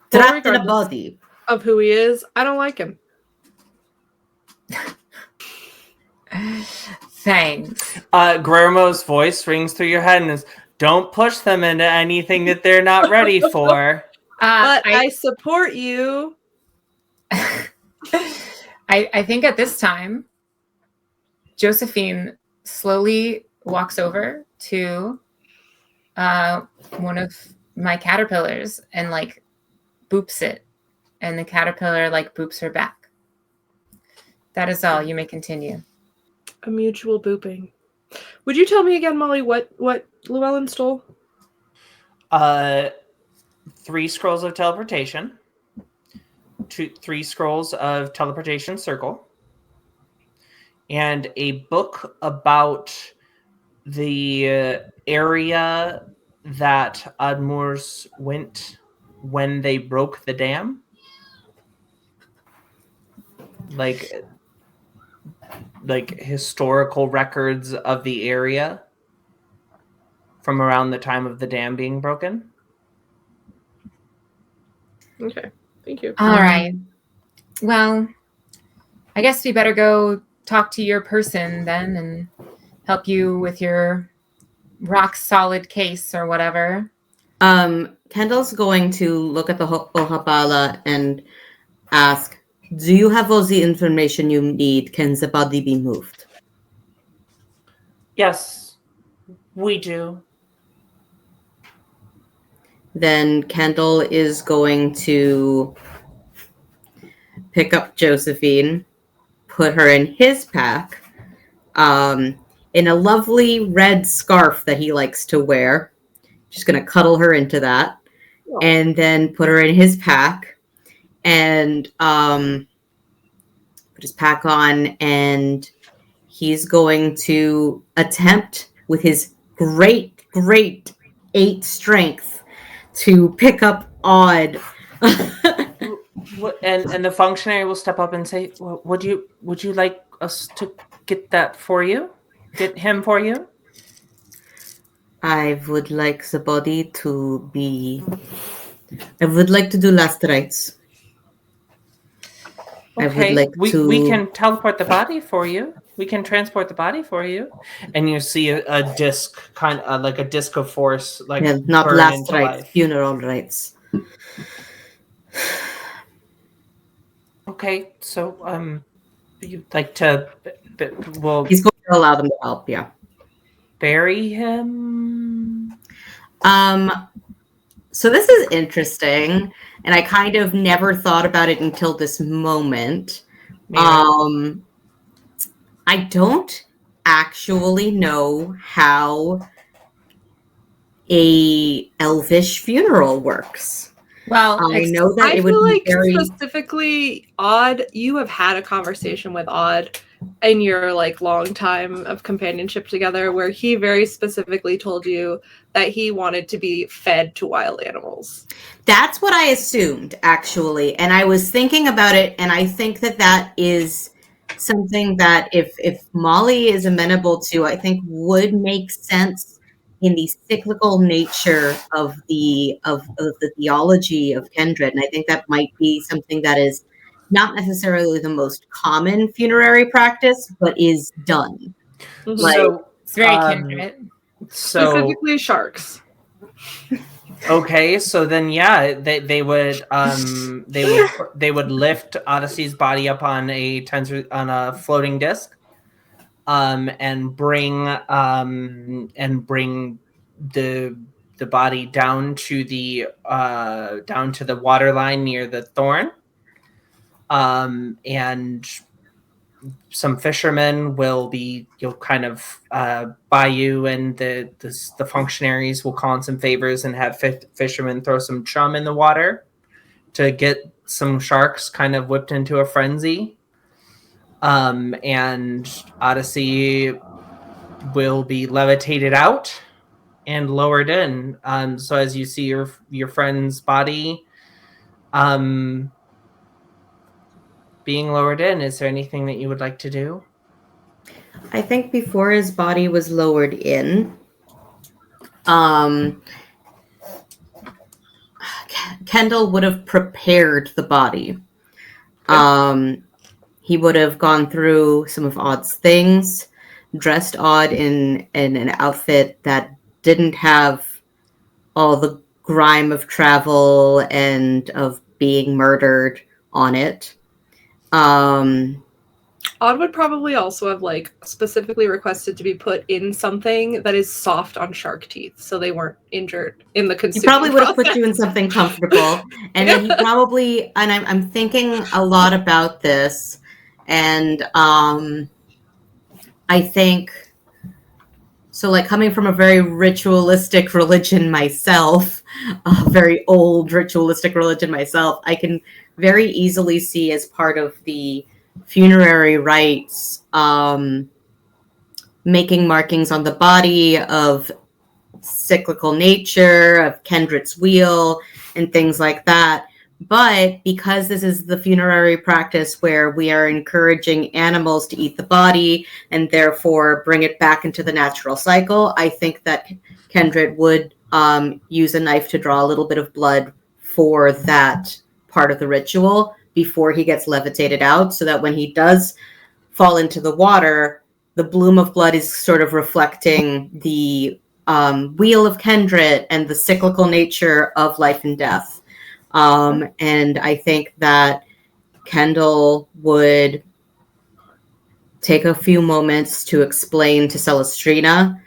Speaker 2: Trapped in a body.
Speaker 4: Of who he is, I don't like him.
Speaker 3: Thanks.
Speaker 1: Guillermo's voice rings through your head and is, don't push them into anything that they're not ready for.
Speaker 4: But I support you.
Speaker 3: I think at this time, Josephine slowly walks over to one of my caterpillars and like boops it, and the caterpillar like boops her back. That is all. You may continue.
Speaker 4: A mutual booping. Would you tell me again, Molly, what Llewellyn stole?
Speaker 1: 3 scrolls of teleportation, 3 scrolls of teleportation circle, and a book about the area that Admurs went when they broke the dam. Like historical records of the area from around the time of the dam being broken.
Speaker 4: Okay, thank you.
Speaker 3: All right. Well, I guess we better go talk to your person then and help you with your rock solid case or whatever.
Speaker 2: Kendall's going to look at the Ohabala and ask, do you have all the information you need? Can the body be moved?
Speaker 1: Yes, we do.
Speaker 2: Then Kendall is going to pick up Josephine, put her in his pack, in a lovely red scarf that he likes to wear. Just going to cuddle her into that, and then put her in his pack, and put his pack on, and he's going to attempt with his great 8 strength to pick up Odd.
Speaker 1: And the functionary will step up and say, well, would you like us to get that for you? Get him for you?
Speaker 2: I would like the body to be... I would like to do last rites.
Speaker 1: Okay,
Speaker 2: I would like
Speaker 1: we can teleport the body for you. We can transport the body for you. And you see a disc, kind of like a disc of force, like
Speaker 2: not
Speaker 1: burn
Speaker 2: last
Speaker 1: into
Speaker 2: rites,
Speaker 1: life.
Speaker 2: funeral rites.
Speaker 1: Okay, so you'd like to... Well,
Speaker 2: He's going to allow them to help, yeah.
Speaker 1: bury him?
Speaker 2: So this is interesting, and I kind of never thought about it until this moment. I don't actually know how a elvish funeral works.
Speaker 3: Well,
Speaker 2: I know that it would
Speaker 4: feel
Speaker 2: be
Speaker 4: like
Speaker 2: very...
Speaker 4: specifically Odd, you have had a conversation with Odd in your long time of companionship together where he very specifically told you that he wanted to be fed to wild animals.
Speaker 2: That's what I assumed, actually. And I was thinking about it, and I think that is something that if Molly is amenable to, I think would make sense in the cyclical nature of the theology of Kindred. And I think that might be something that is not necessarily the most common funerary practice, but is done.
Speaker 4: Mm-hmm.
Speaker 1: So
Speaker 3: it's very kindred.
Speaker 4: Specifically sharks.
Speaker 1: Okay, so then they would lift Odyssey's body up on a floating disc, and bring the body down to the water line near the thorn, and some fishermen will be by you, and the functionaries will call in some favors and have fishermen throw some chum in the water to get some sharks kind of whipped into a frenzy. And Odyssey will be levitated out and lowered in. So as you see your friend's body being lowered in, is there anything that you would like to do?
Speaker 2: I think before his body was lowered in, Kendall would have prepared the body. He would have gone through some of Odd's things, dressed Odd in an outfit that didn't have all the grime of travel and of being murdered on it.
Speaker 4: Odd would probably also have specifically requested to be put in something that is soft on shark teeth, so they weren't injured in the consuming
Speaker 2: He probably would have
Speaker 4: process.
Speaker 2: put you in something comfortable, and then he probably, and I'm thinking a lot about this, And I think, so like coming from a very ritualistic religion myself, a very old ritualistic religion myself, I can very easily see as part of the funerary rites, making markings on the body of cyclical nature, of Kendrick's wheel, and things like that. But because this is the funerary practice where we are encouraging animals to eat the body and therefore bring it back into the natural cycle, I think that Kendrick would use a knife to draw a little bit of blood for that part of the ritual before he gets levitated out, so that when he does fall into the water, the bloom of blood is sort of reflecting the wheel of Kendrick and the cyclical nature of life and death. And I think that Kendall would take a few moments to explain to Celestrina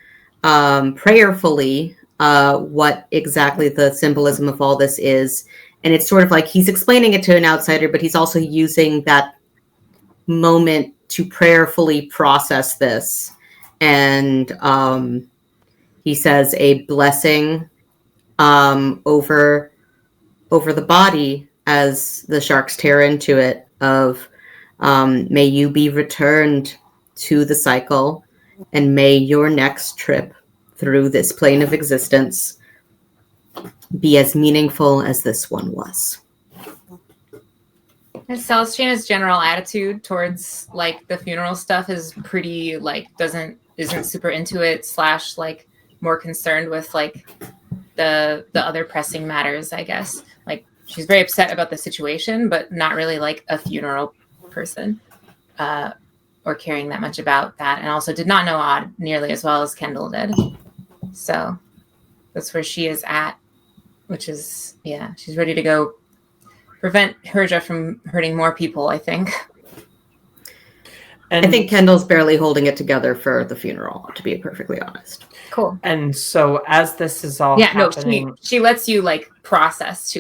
Speaker 2: prayerfully what exactly the symbolism of all this is. And it's sort of like he's explaining it to an outsider, but he's also using that moment to prayerfully process this. And he says a blessing over the body as the sharks tear into it of may you be returned to the cycle, and may your next trip through this plane of existence be as meaningful as this one was.
Speaker 3: And Celestrina's general attitude towards like the funeral stuff is pretty like isn't super into it, / like more concerned with like the other pressing matters, I guess. Like she's very upset about the situation, but not really like a funeral person or caring that much about that. And also did not know Odd nearly as well as Kendall did. So that's where she is at, which is, yeah, she's ready to go prevent Herja from hurting more people, I think.
Speaker 2: And I think Kendall's barely holding it together for the funeral, to be perfectly honest.
Speaker 3: Cool.
Speaker 1: And so as this is all happening...
Speaker 3: no, she lets you, like, process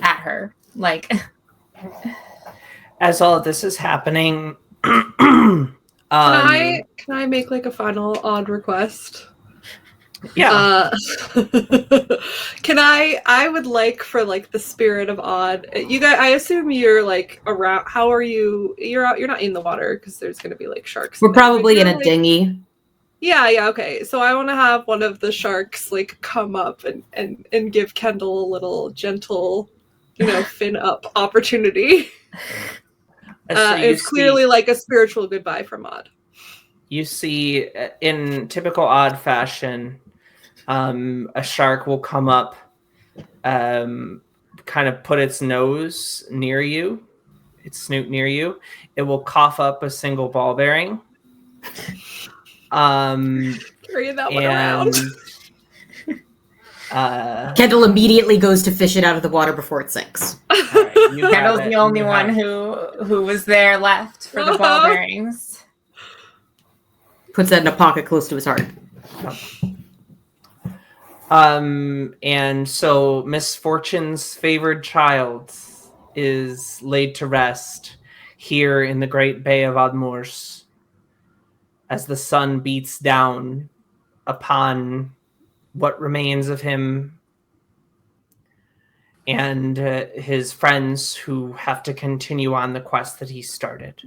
Speaker 3: at her. Like...
Speaker 1: As all of this is happening...
Speaker 4: Can I make, like, a final odd request?
Speaker 1: Yeah.
Speaker 4: I would like for like the spirit of Odd. You guys, I assume you're like around. How are you? You're out. You're not in the water because there's going to be like sharks.
Speaker 2: We're probably in a dinghy.
Speaker 4: Yeah. Okay. So I want to have one of the sharks like come up and give Kendall a little gentle, fin up opportunity.
Speaker 1: So
Speaker 4: it's clearly like a spiritual goodbye from Odd.
Speaker 1: You see, in typical Odd fashion, a shark will come up, kind of put its nose near you, its snoot near you. It will cough up a single ball bearing.
Speaker 4: Carrying that one around.
Speaker 2: Kendall immediately goes to fish it out of the water before it sinks.
Speaker 1: Right,
Speaker 3: Kendall's the only one who was there left for the ball bearings.
Speaker 2: Puts that in a pocket close to his heart.
Speaker 1: And so Misfortune's favored child is laid to rest here in the Great Bay of Admurs as the sun beats down upon what remains of him and his friends who have to continue on the quest that he started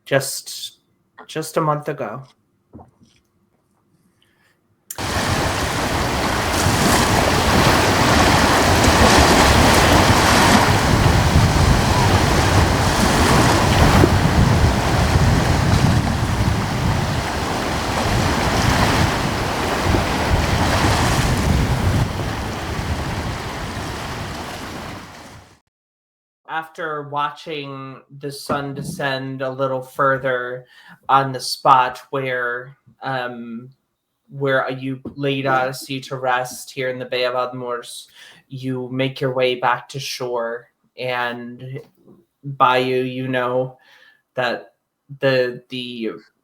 Speaker 1: just a month ago. After watching the sun descend a little further on the spot where you laid Odyssey to rest here in the Bay of Admurs, you make your way back to shore, and by you know that the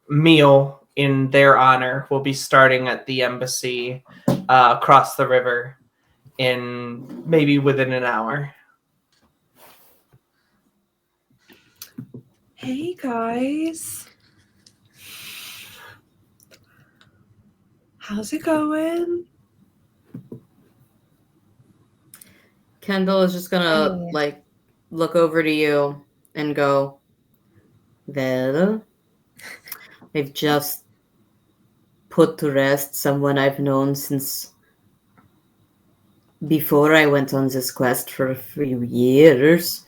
Speaker 1: meal in their honor will be starting at the embassy across the river in maybe within an hour.
Speaker 4: Hey guys. How's it going?
Speaker 2: Kendall is just gonna
Speaker 3: Hey.
Speaker 2: like look over to you and go, well, I've just put to rest someone I've known since before I went on this quest for a few years.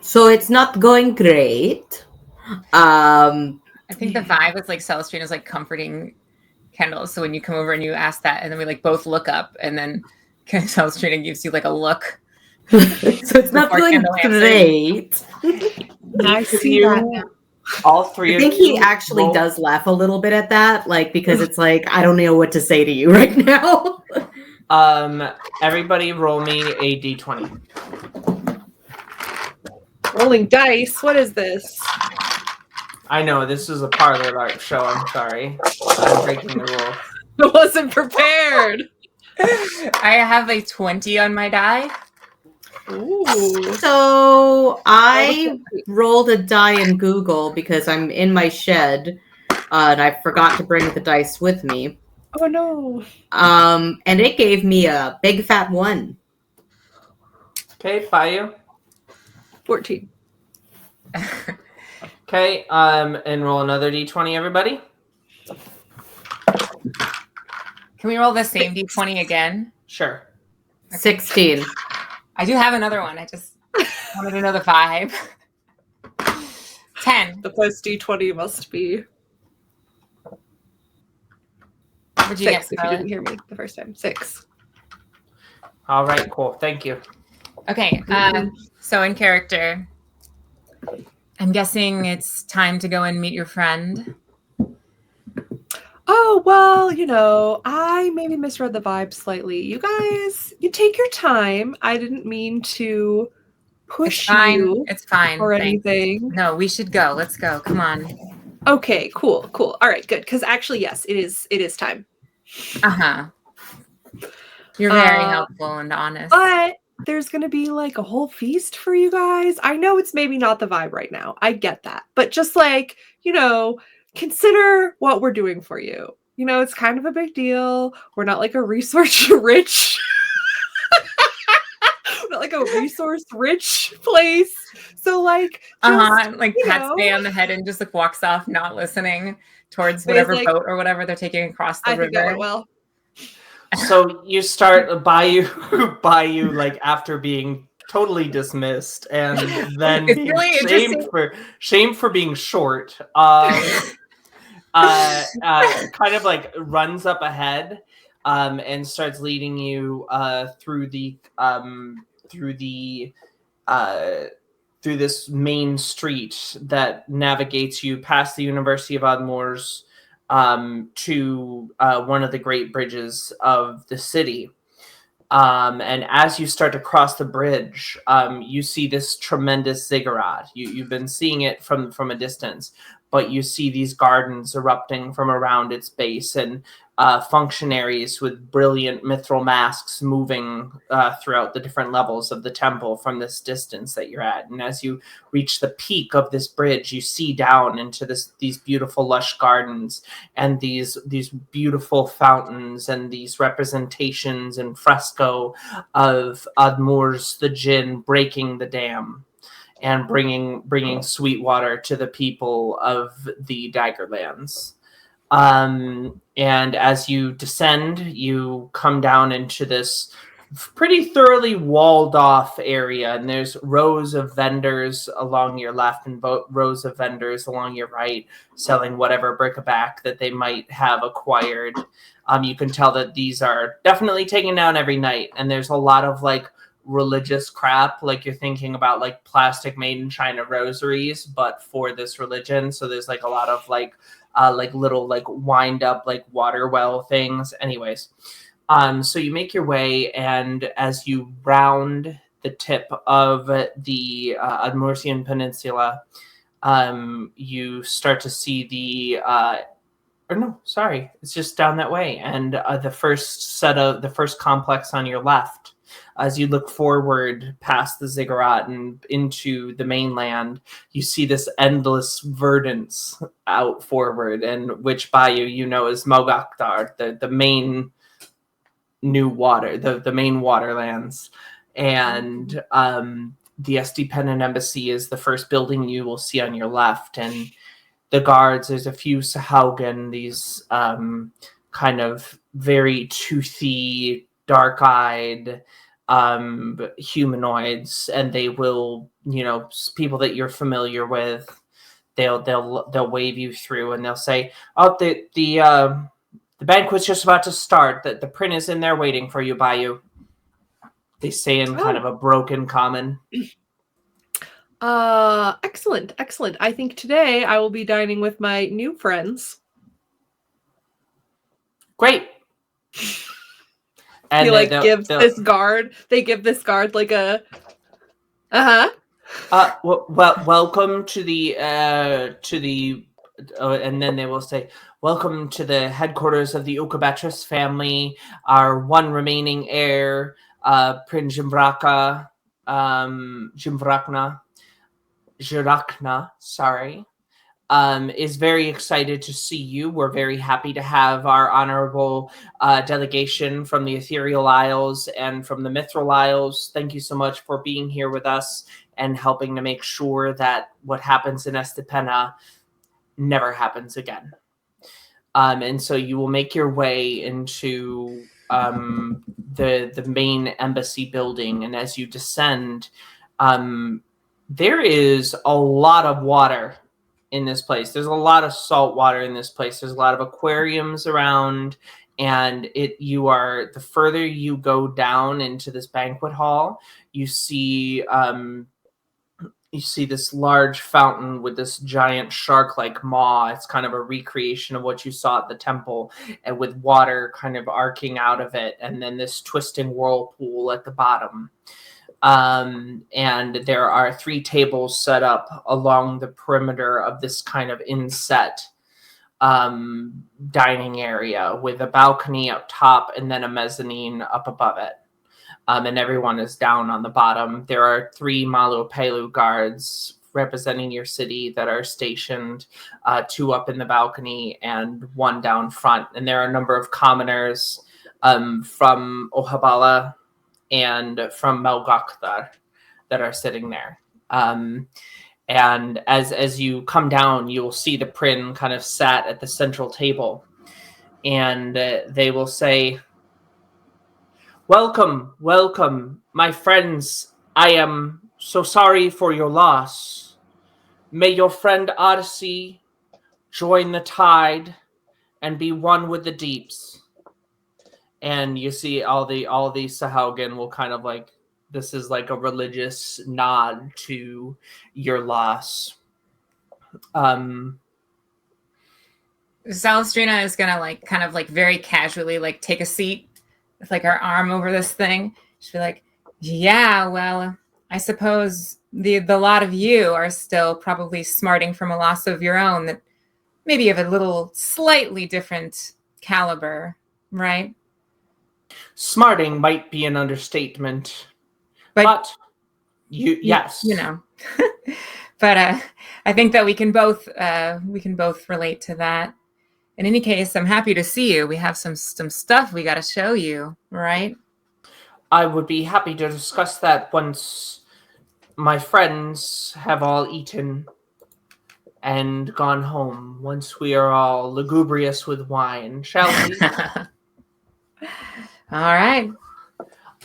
Speaker 2: So it's not going great.
Speaker 3: I think the vibe is like Celestine is like comforting Kendall. So when you come over and you ask that, and then we like both look up, and then Celestine gives you like a look.
Speaker 2: So it's not
Speaker 3: Before
Speaker 2: going
Speaker 3: Kendall answers.
Speaker 2: great.
Speaker 4: I see that now.
Speaker 1: All three
Speaker 2: I
Speaker 1: of
Speaker 2: think
Speaker 1: you
Speaker 2: he actually
Speaker 1: roll-
Speaker 2: does laugh a little bit at that, like, because it's like, I don't know what to say to you right now.
Speaker 1: Everybody roll me a d20.
Speaker 4: Rolling dice. What is this?
Speaker 1: I know, this is a parlor art show. I'm sorry. I'm breaking the rules.
Speaker 4: I wasn't prepared.
Speaker 3: I have a 20 on my die.
Speaker 4: Ooh.
Speaker 2: So I rolled a die in Google because I'm in my shed, and I forgot to bring the dice with me.
Speaker 4: Oh no.
Speaker 2: And it gave me a big fat 1.
Speaker 1: Okay, Bayu.
Speaker 4: 14.
Speaker 1: Okay, and roll another d20, everybody.
Speaker 3: Can we roll the same d20 again?
Speaker 1: Sure.
Speaker 2: 16.
Speaker 3: I do have another one. I just wanted to know the vibe. 10.
Speaker 4: The plus D20 must be
Speaker 3: What'd you
Speaker 4: 6
Speaker 3: get,
Speaker 4: if you
Speaker 3: Scarlett?
Speaker 4: didn't hear me the first time. 6.
Speaker 1: All right, cool. Thank you.
Speaker 3: Okay, so in character, I'm guessing it's time to go and meet your friend.
Speaker 4: Oh, well, you know, I maybe misread the vibe slightly. You guys, you take your time. I didn't mean to push
Speaker 3: It's fine.
Speaker 4: you
Speaker 3: It's fine.
Speaker 4: or
Speaker 3: Thanks.
Speaker 4: anything.
Speaker 3: No, we should go. Let's go. Come on.
Speaker 4: Okay, cool. All right, good. Because actually, yes, it is time.
Speaker 3: Uh-huh. You're very helpful and honest.
Speaker 4: But there's going to be like a whole feast for you guys. I know it's maybe not the vibe right now. I get that. But just like, you know, consider what we're doing for you. You know, it's kind of a big deal. We're not like a resource rich we're not like a resource rich place. So like just,
Speaker 3: Like
Speaker 4: you
Speaker 3: pats
Speaker 4: know,
Speaker 3: me on the head and just like walks off, not listening towards whatever
Speaker 4: like,
Speaker 3: boat or whatever they're taking across the
Speaker 4: I
Speaker 3: river.
Speaker 4: think that went well.
Speaker 1: So you start Bayu like after being totally dismissed and then
Speaker 3: It's
Speaker 1: being
Speaker 3: really
Speaker 1: shamed for being short. Kind of like runs up ahead and starts leading you through this main street that navigates you past the University of Ardmore's to one of the great bridges of the city. And as you start to cross the bridge, you see this tremendous ziggurat. You've been seeing it from a distance, but you see these gardens erupting from around its base and functionaries with brilliant mithril masks moving throughout the different levels of the temple from this distance that you're at. And as you reach the peak of this bridge, you see down into these beautiful lush gardens and these beautiful fountains and these representations in fresco of Ardmore's the Djinn breaking the dam and bringing sweet water to the people of the Daggerlands. And as you descend, you come down into this pretty thoroughly walled off area, and there's rows of vendors along your left and rows of vendors along your right selling whatever bric-a-brac that they might have acquired. You can tell that these are definitely taken down every night, and there's a lot of like religious crap, like you're thinking about like plastic made in China rosaries, but for this religion. So there's like a lot of like little like wind up like water well things. Anyways, so you make your way, and as you round the tip of the Admorsian Peninsula, you start to see the or no, sorry, it's just down that way, and the first complex on your left As you look forward past the ziggurat and into the mainland, you see this endless verdance out forward, and which bayou you know is Mogaktar, the main new water, the main waterlands. And the SD Pennant Embassy is the first building you will see on your left, and the guards, there's a few Sahaugan, these kind of very toothy, dark-eyed humanoids, and they will, people that you're familiar with, they'll wave you through, and they'll say, "Oh, the banquet's just about to start. The print is in there waiting for you, Bayou." They say in kind of a broken common.
Speaker 4: Excellent. I think today I will be dining with my new friends.
Speaker 1: Great.
Speaker 4: And he gives this guard. They give this guard like a.
Speaker 1: Welcome to the and then they will say, "Welcome to the headquarters of the Ukabatris family. Our one remaining heir, Prince Jirakna, sorry, is very excited to see you. We're very happy to have our honorable delegation from the Ethereal Isles and from the Mithril Isles. Thank you so much for being here with us and helping to make sure that what happens in Estepena never happens again." And so you will make your way into the main embassy building, and as you descend, there is a lot of water in this place. There's a lot of salt water in this place. There's a lot of aquariums around, and the further you go down into this banquet hall, you see this large fountain with this giant shark-like maw. It's kind of a recreation of what you saw at the temple, and with water kind of arcing out of it, and then this twisting whirlpool at the bottom. And there are 3 tables set up along the perimeter of this kind of inset dining area with a balcony up top and then a mezzanine up above it. And everyone is down on the bottom. There are 3 Malopelu guards representing your city that are stationed, 2 up in the balcony and 1 down front. And there are a number of commoners from Ohabala and from Melgakthar that are sitting there. And as you come down, you will see the Prin kind of sat at the central table. And they will say, "Welcome, my friends. I am so sorry for your loss. May your friend Odyssey join the tide and be one with the deeps." And you see all the Sahaugan will kind of this is like a religious nod to your loss.
Speaker 3: Salestrina is gonna kind of very casually take a seat with her arm over this thing. She'll be like, "Yeah, well, I suppose the lot of you are still probably smarting from a loss of your own that maybe of a little slightly different caliber, right?"
Speaker 1: Smarting might be an understatement, but yes,
Speaker 3: But I think that we can both relate to that. In any case, I'm happy to see you. We have some stuff we got to show you, right?
Speaker 1: I would be happy to discuss that once my friends have all eaten and gone home. Once we are all lugubrious with wine, shall we?
Speaker 3: All right.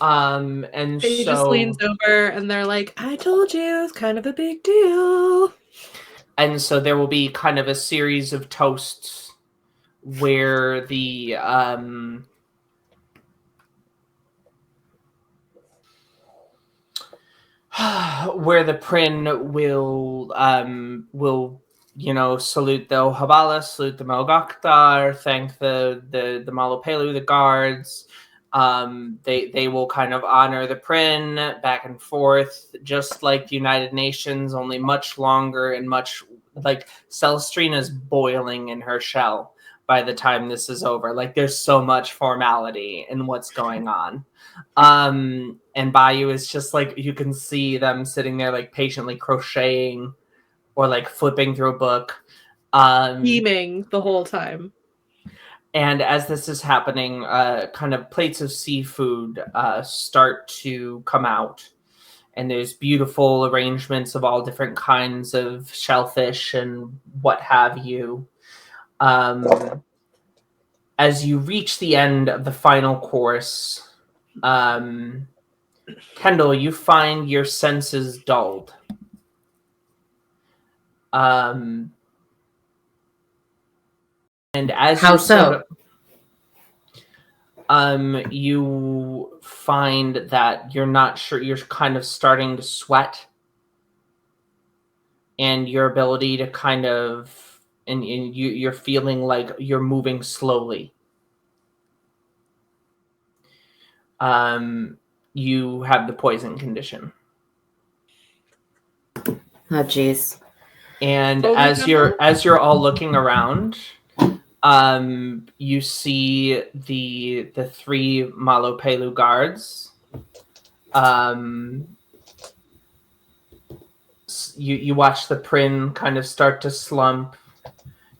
Speaker 1: And
Speaker 4: he just leans over and they're like, "I told you, it's kind of a big deal."
Speaker 1: And so there will be kind of a series of toasts where the Prin will salute the Ohabala, salute the Melgakthar, thank the Malopelu, the guards. They will kind of honor the Prin back and forth, just like the United Nations, only much longer and much Celestrina's boiling in her shell. by the time this is over. Like, there's so much formality in what's going on. And Bayou is just like, you can see them sitting there like patiently crocheting or like flipping through a book.
Speaker 4: Beaming the whole time.
Speaker 1: And as this is happening, kind of plates of seafood start to come out. And there's beautiful arrangements of all different kinds of shellfish and what have you. As you reach the end of the final course, Kendall, you find your senses dulled. And as
Speaker 2: How
Speaker 1: you
Speaker 2: so?
Speaker 1: you find that you're not sure, you're kind of starting to sweat, and your ability to kind of, and you're feeling like you're moving slowly. You have the poison condition.
Speaker 2: Oh, jeez.
Speaker 1: And
Speaker 4: Holy
Speaker 1: as
Speaker 4: Kendall?
Speaker 1: you're all looking around, you see the 3 Malopelu guards. You watch the Prin kind of start to slump.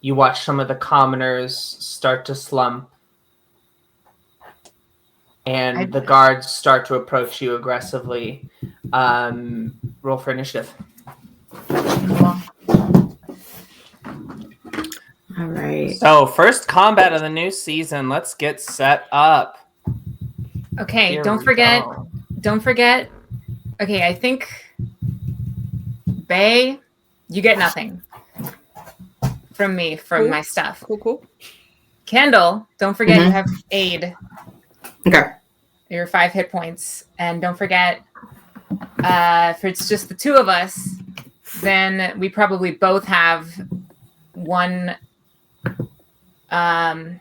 Speaker 1: You watch some of the commoners start to slump. And the guards start to approach you aggressively. Roll for initiative.
Speaker 2: All right.
Speaker 1: So, first combat of the new season. Let's get set up.
Speaker 3: Okay,
Speaker 1: Here
Speaker 3: don't
Speaker 1: we
Speaker 3: forget.
Speaker 1: go.
Speaker 3: Don't forget. Okay, I think Bay, you get nothing from me from
Speaker 4: Cool.
Speaker 3: my stuff.
Speaker 4: Cool.
Speaker 3: Kendall, don't forget you have aid.
Speaker 2: Okay.
Speaker 3: Your 5 hit points, and don't forget if it's just the 2 of us, then we probably both have 1. Let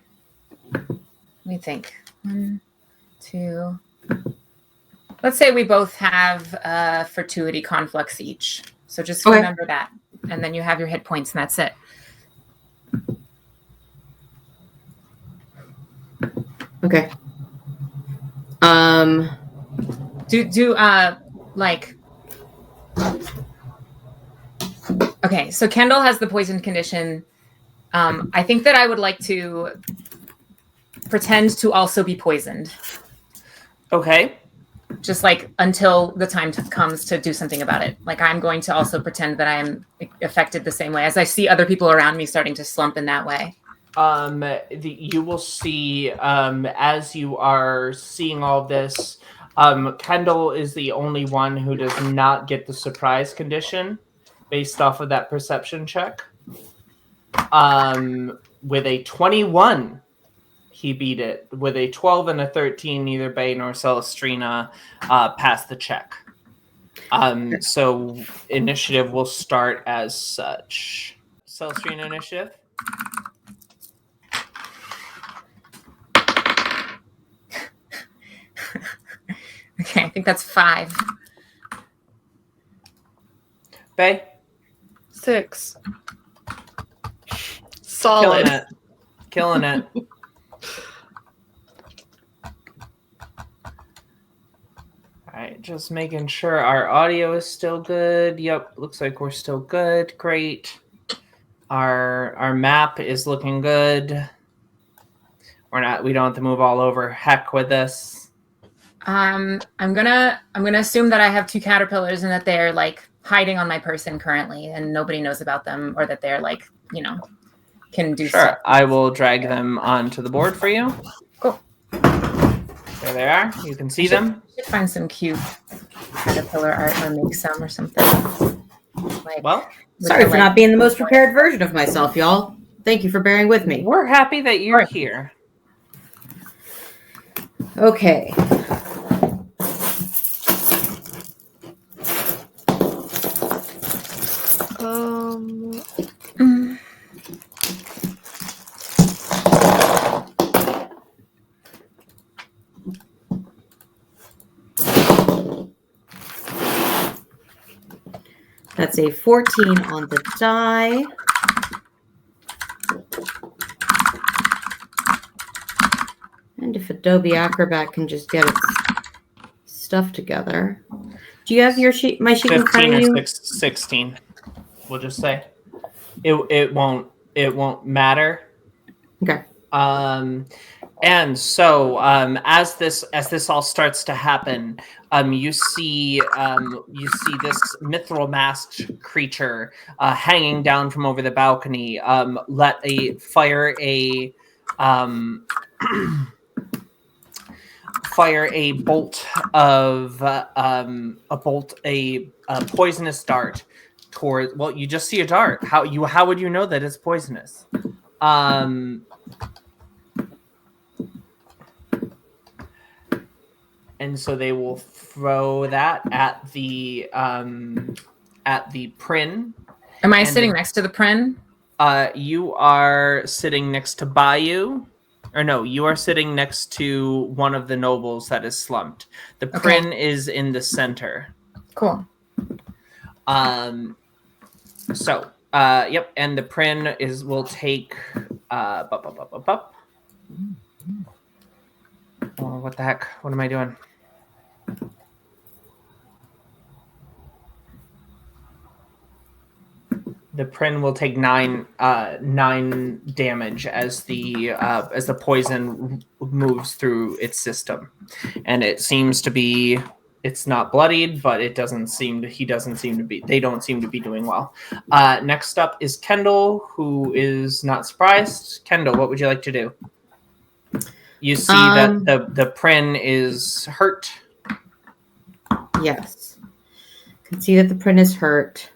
Speaker 3: me think. 1, 2. Let's say we both have fortuity conflux each. So just remember that, and then you have your hit points, and that's it.
Speaker 2: Okay.
Speaker 3: Okay, so Kendall has the poison condition. I think that I would like to pretend to also be poisoned.
Speaker 1: Okay.
Speaker 3: Just like until the time comes to do something about it. Like, I'm going to also pretend that I am affected the same way as I see other people around me starting to slump in that way.
Speaker 1: You will see, as you are seeing all this, Kendall is the only one who does not get the surprise condition based off of that perception check. With a 21, he beat it. With a 12 and a 13, neither Bay nor Celestrina passed the check. So initiative will start as such. Celestrina initiative.
Speaker 3: Okay, I think that's 5.
Speaker 1: Bay?
Speaker 4: 6. Solid.
Speaker 1: Killing it. Alright, just making sure our audio is still good. Yep, looks like we're still good. Great. Our map is looking good. We don't have to move all over. Heck with this.
Speaker 3: I'm gonna assume that I have 2 caterpillars and that they're like hiding on my person currently and nobody knows about them, or that they're like, can do
Speaker 1: Sure.
Speaker 3: stuff.
Speaker 1: I will drag them onto the board for you.
Speaker 3: Cool.
Speaker 1: There they are. You can see them.
Speaker 3: I should find some cute caterpillar art or make some or something.
Speaker 1: Well,
Speaker 2: Sorry for not being the most prepared version of myself, y'all. Thank you for bearing with me.
Speaker 1: we're happy that you're here.
Speaker 2: Okay. That's a 14 on the die. Adobe Acrobat can just get its stuff together. Do you have your sheet? My sheet in front
Speaker 1: 15
Speaker 2: of
Speaker 1: or
Speaker 2: you?
Speaker 1: 16. We'll just say it won't matter.
Speaker 2: Okay.
Speaker 1: And so as this all starts to happen, you see this mithril masked creature hanging down from over the balcony. Fire a bolt of a poisonous dart toward. Well, you just see a dart. How would you know that it's poisonous? And so they will throw that at the Prin.
Speaker 3: Am I sitting next to the Prin?
Speaker 1: You are sitting next to Bayou. Or no, you are sitting next to one of the nobles that is slumped. The Prin is in the center.
Speaker 3: Cool.
Speaker 1: So, yep, and the Prin will take Oh, what the heck? What am I doing? The Prin will take 9 damage as the poison moves through its system, and it seems to be. It's not bloodied, but it doesn't seem to. He doesn't seem to be. They don't seem to be doing well. Next up is Kendall, who is not surprised. Kendall, what would you like to do? You see that the Prin is hurt.
Speaker 2: Yes. You can see that the Prin is hurt.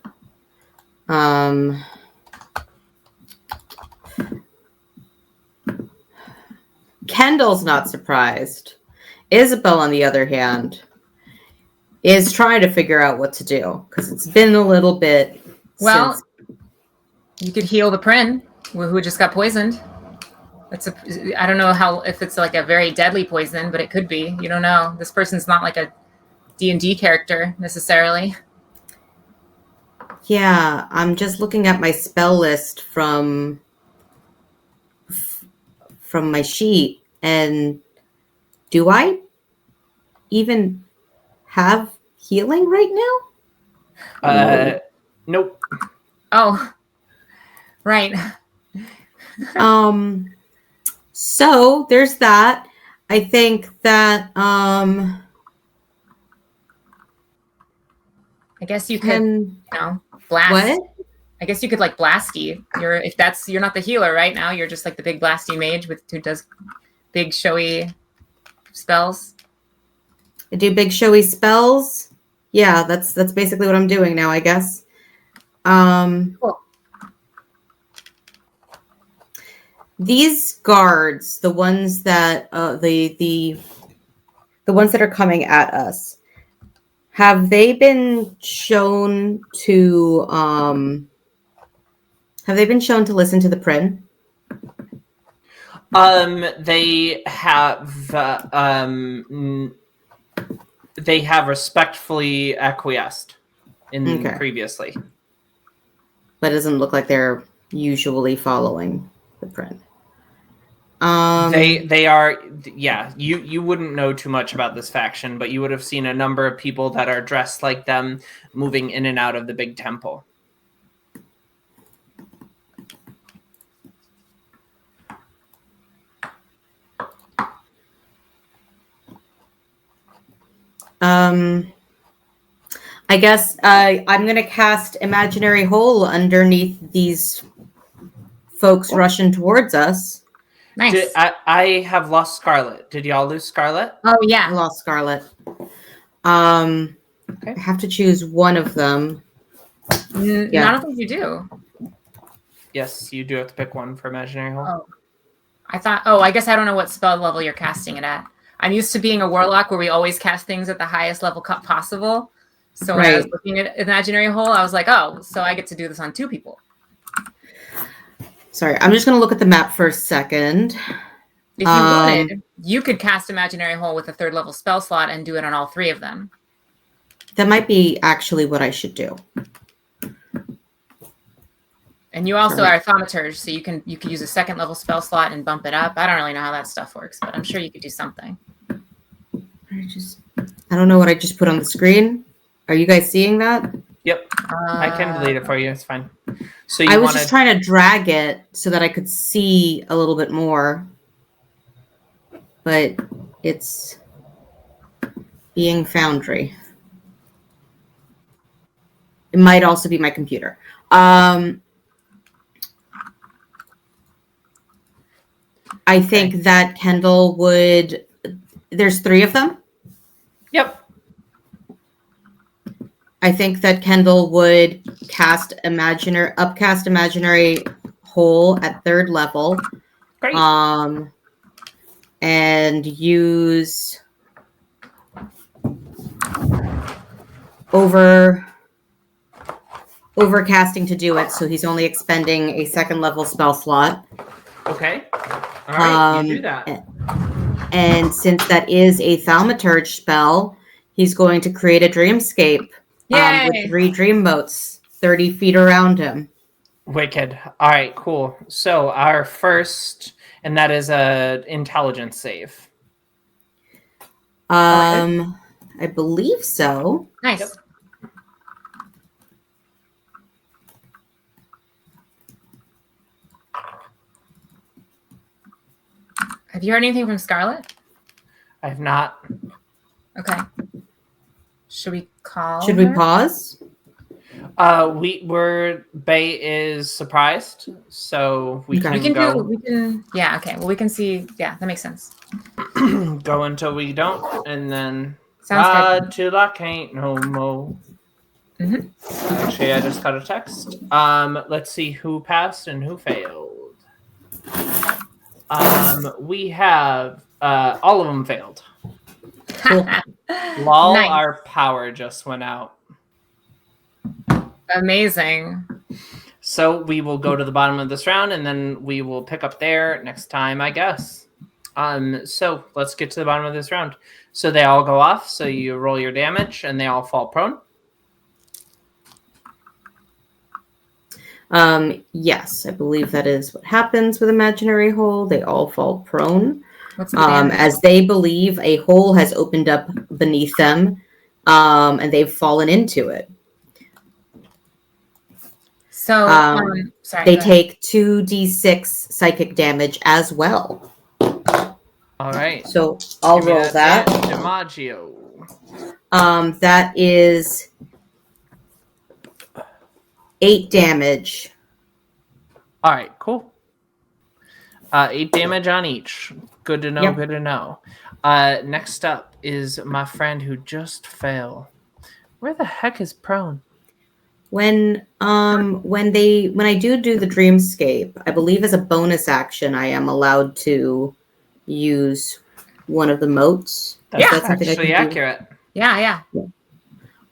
Speaker 2: Kendall's not surprised. Isabel, on the other hand, is trying to figure out what to do because it's been a little bit.
Speaker 3: Well, you could heal the Prin who just got poisoned. I don't know if it's like a very deadly poison, but it could be. You don't know. This person's not like a D&D character necessarily.
Speaker 2: Yeah, I'm just looking at my spell list from my sheet, and do I even have healing right now?
Speaker 1: Nope.
Speaker 3: Oh, right.
Speaker 2: So there's that. I think that I
Speaker 3: guess you could, blast.
Speaker 2: What?
Speaker 3: I guess you could like blasty. You're not the healer right now. You're just like the big blasty mage who does big showy spells.
Speaker 2: I do big showy spells. Yeah, that's basically what I'm doing now, I guess.
Speaker 3: Cool.
Speaker 2: These guards, the ones that the ones that are coming at us, have they been shown to listen to the Prin?
Speaker 1: They have respectfully acquiesced previously.
Speaker 2: But it doesn't look like they're usually following the Prin.
Speaker 1: They are, yeah. You wouldn't know too much about this faction, but you would have seen a number of people that are dressed like them moving in and out of the big temple.
Speaker 2: I guess I'm going to cast Imaginary Hole underneath these folks rushing towards us.
Speaker 3: Nice.
Speaker 1: I have lost Scarlet. Did y'all lose Scarlet?
Speaker 3: Oh, yeah.
Speaker 2: I lost Scarlet. I have to choose one of them.
Speaker 3: Yeah. I don't think you do.
Speaker 1: Yes, you do have to pick one for Imaginary Hole.
Speaker 3: I guess I don't know what spell level you're casting it at. I'm used to being a warlock where we always cast things at the highest level possible. So when I was looking at Imaginary Hole, I was like, so I get to do this on 2 people.
Speaker 2: Sorry, I'm just going to look at the map for a second.
Speaker 3: If you wanted, you could cast Imaginary Hole with a 3rd level spell slot and do it on all 3 of them.
Speaker 2: That might be actually what I should do.
Speaker 3: And you also
Speaker 2: Sure.
Speaker 3: are a thaumaturge, so you can use a 2nd level spell slot and bump it up. I don't really know how that stuff works, but I'm sure you could do something.
Speaker 2: I don't know what I just put on the screen. Are you guys seeing that?
Speaker 1: Yep. I can delete it for you. It's fine. So
Speaker 2: I
Speaker 1: you
Speaker 2: was
Speaker 1: want
Speaker 2: just
Speaker 1: to
Speaker 2: trying to drag it so that I could see a little bit more. But it's being Foundry. It might also be my computer. I think that Kendall would. There's 3 of them.
Speaker 1: Yep.
Speaker 2: I think that Kendall would upcast imaginary hole at 3rd level.
Speaker 1: Great.
Speaker 2: And use overcasting to do it, so he's only expending a 2nd level spell slot.
Speaker 1: Okay. All right, you do that.
Speaker 2: And since that is a thaumaturge spell, he's going to create a dreamscape with 3 dream motes 30 feet around him.
Speaker 1: Wicked. All right, cool. So our first, and that is a intelligence save.
Speaker 2: I believe so.
Speaker 3: Nice.
Speaker 1: Yep.
Speaker 3: Have you heard anything from Scarlet?
Speaker 1: I have not.
Speaker 3: Okay. Should we call?
Speaker 2: Should we
Speaker 3: her?
Speaker 2: pause?
Speaker 1: Bay is surprised, so we
Speaker 2: Okay.
Speaker 1: can go.
Speaker 3: Yeah. Okay. Well, we can see. Yeah, that makes sense.
Speaker 1: Go until we don't, and then
Speaker 3: Sounds good.
Speaker 1: till I can't no more. Actually, I just got a text. Let's see who passed and who failed. We have all of them failed.
Speaker 2: Cool.
Speaker 1: Lol,
Speaker 3: Nice.
Speaker 1: our power just went out.
Speaker 3: Amazing.
Speaker 1: So we will go to the bottom of this round, and then we will pick up there next time, I guess. So let's get to the bottom of this round. So they all go off. So you roll your damage, and they all fall prone.
Speaker 2: Yes, I believe that is what happens with imaginary hole. They all fall prone.
Speaker 3: What's the damage?
Speaker 2: As they believe a hole has opened up beneath them, and they've fallen into it.
Speaker 3: So, sorry.
Speaker 2: They take 2d6 psychic damage as well.
Speaker 1: All right.
Speaker 2: So I'll
Speaker 1: Give me
Speaker 2: roll that.
Speaker 1: DiMaggio.
Speaker 2: That is 8 damage.
Speaker 1: All right, cool. 8 damage on each. Good to know,
Speaker 2: Yep.
Speaker 1: good to know. Next up is my friend who just fell. Where the heck is prone?
Speaker 2: When I do the dreamscape, I believe as a bonus action, I am allowed to use one of the motes.
Speaker 1: That's
Speaker 3: Yeah.
Speaker 2: something I
Speaker 1: actually
Speaker 2: can do.
Speaker 1: accurate.
Speaker 3: Yeah.
Speaker 1: Do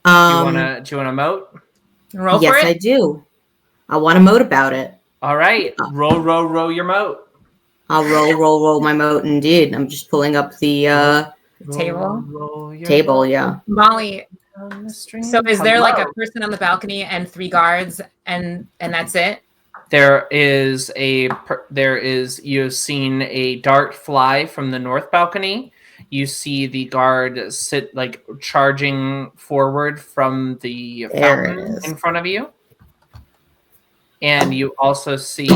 Speaker 1: you want to mote?
Speaker 3: Roll
Speaker 2: Yes,
Speaker 3: for
Speaker 2: I
Speaker 3: it.
Speaker 2: do. I want to mote about it.
Speaker 1: All right. Roll your mote.
Speaker 2: I'll roll my mote. Indeed, I'm just pulling up the
Speaker 3: Table?
Speaker 1: Roll your
Speaker 2: table.
Speaker 1: mote
Speaker 2: Yeah.
Speaker 3: Molly.
Speaker 1: on the stream.
Speaker 3: So, is there like a
Speaker 1: Hello.
Speaker 3: person on the balcony and 3 guards, and that's it?
Speaker 1: You've seen a dart fly from the north balcony. You see the guard sit charging forward from the
Speaker 2: There it
Speaker 1: fountain
Speaker 2: is.
Speaker 1: in front of you. And you also see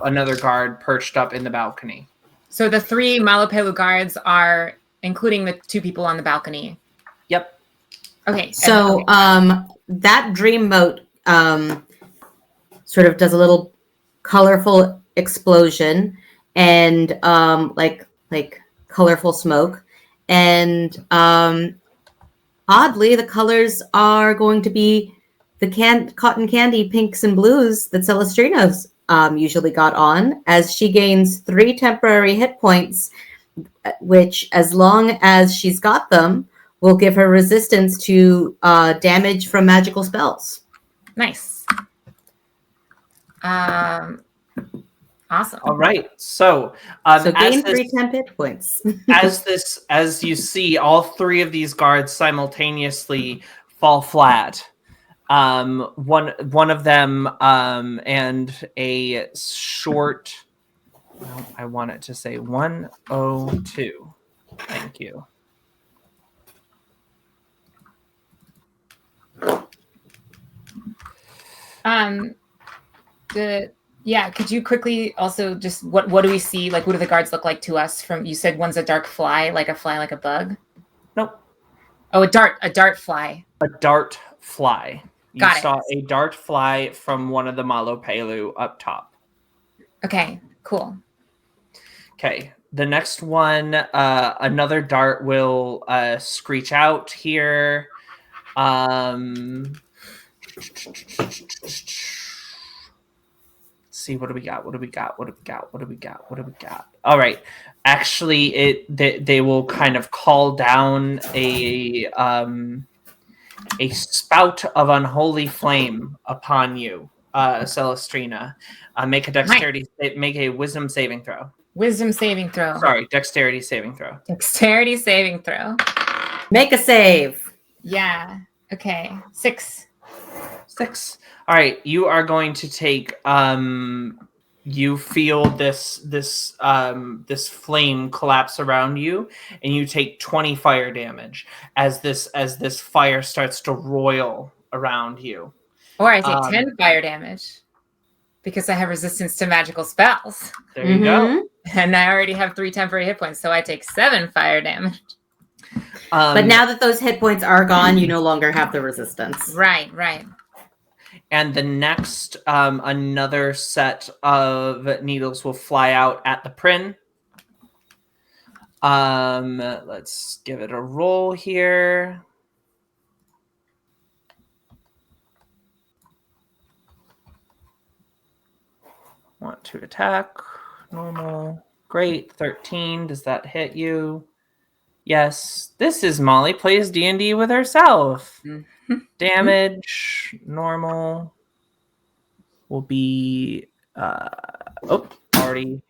Speaker 1: another guard perched up in the balcony.
Speaker 3: So the 3 Malapelu guards are including the 2 people on the balcony.
Speaker 1: Yep.
Speaker 3: Okay.
Speaker 2: So that dream mote sort of does a little colorful explosion and like colorful smoke, and oddly the colors are going to be the cotton candy pinks and blues that Celestrina's usually got on, as she gains 3 temporary hit points, which, as long as she's got them, will give her resistance to damage from magical spells.
Speaker 3: Nice. Awesome.
Speaker 1: All right. So,
Speaker 2: So gain 3 temp hit points.
Speaker 1: as you see, all 3 of these guards simultaneously fall flat. One of them and a short. Well, I want it to say 102. Thank you.
Speaker 3: Could you quickly also just what do we see? Like, what do the guards look like to us? From you said one's a dark fly, like a bug.
Speaker 1: Nope.
Speaker 3: Oh, a dart fly.
Speaker 1: A dart fly. You
Speaker 3: Got it.
Speaker 1: saw a dart fly from one of the Malopelu up top.
Speaker 3: Okay, cool.
Speaker 1: Okay, the next one, another dart will screech out here. See, what do we got? All right, actually, they will kind of call down a spout of unholy flame upon you, Celestrina. Make a wisdom saving throw.
Speaker 3: Wisdom saving throw.
Speaker 1: Sorry, dexterity saving throw.
Speaker 3: Dexterity saving throw.
Speaker 2: Make a save.
Speaker 3: Yeah. Okay. 6.
Speaker 1: All right, you are going to take. You feel this flame collapse around you, and you take 20 fire damage as this fire starts to roil around you.
Speaker 3: Or I take 10 fire damage because I have resistance to magical spells.
Speaker 1: There you go.
Speaker 3: And I already have 3 temporary hit points, so I take 7 fire damage.
Speaker 2: But now that those hit points are gone, you no longer have the resistance.
Speaker 3: Right.
Speaker 1: And the next, another set of needles will fly out at the Prin. Let's give it a roll here. Want to attack. Normal. Great. 13. Does that hit you? Yes. This is Molly plays D&D with herself. Damage. Normal. Will be... already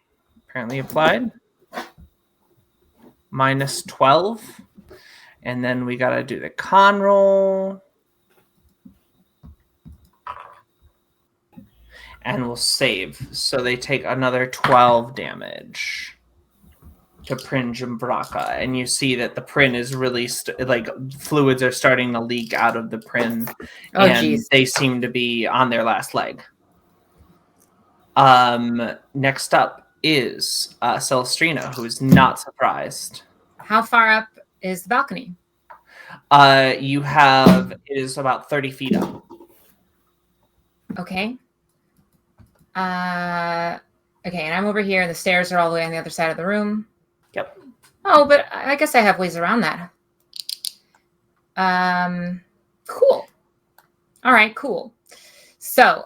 Speaker 1: apparently applied. Minus 12. And then we got to do the con roll. And we'll save. So they take another 12 damage to Prin Jimbraka. And you see that the Prin is really, fluids are starting to leak out of the Prin. They seem to be on their last leg. Next up is Celestrina, who is not surprised.
Speaker 3: How far up is the balcony?
Speaker 1: It is about 30 feet up.
Speaker 3: Okay. Okay, and I'm over here, and the stairs are all the way on the other side of the room.
Speaker 1: Yep.
Speaker 3: Oh, but I guess I have ways around that. Cool. All right, cool. So,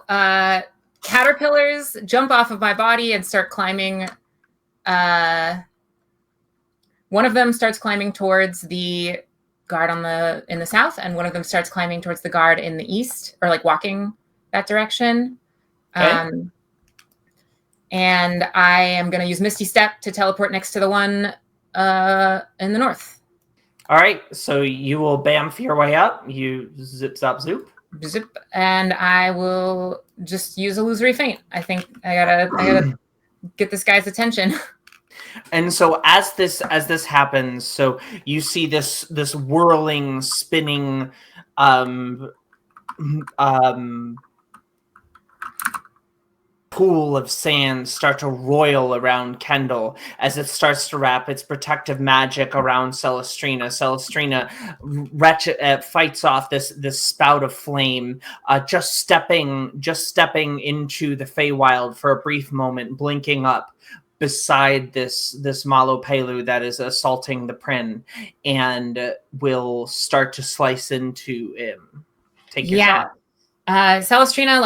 Speaker 3: caterpillars jump off of my body and start climbing. One of them starts climbing towards the guard in the south, and one of them starts climbing towards the guard in the east, or walking that direction. Okay. And I am going to use Misty Step to teleport next to the one in the north.
Speaker 1: All right, so you will bamf your way up. You zip, zop, zoop.
Speaker 3: Zip, and I will just use illusory feint. I think I gotta get this guy's attention.
Speaker 1: And so as this happens, so you see this whirling, spinning, pool of sand start to roil around Kendall as it starts to wrap its protective magic around Celestrina. Celestrina fights off this spout of flame, just stepping into the Feywild for a brief moment, blinking up beside this Malopelu that is assaulting the Prin, and will start to slice into him. Take your shot.
Speaker 3: Celestrina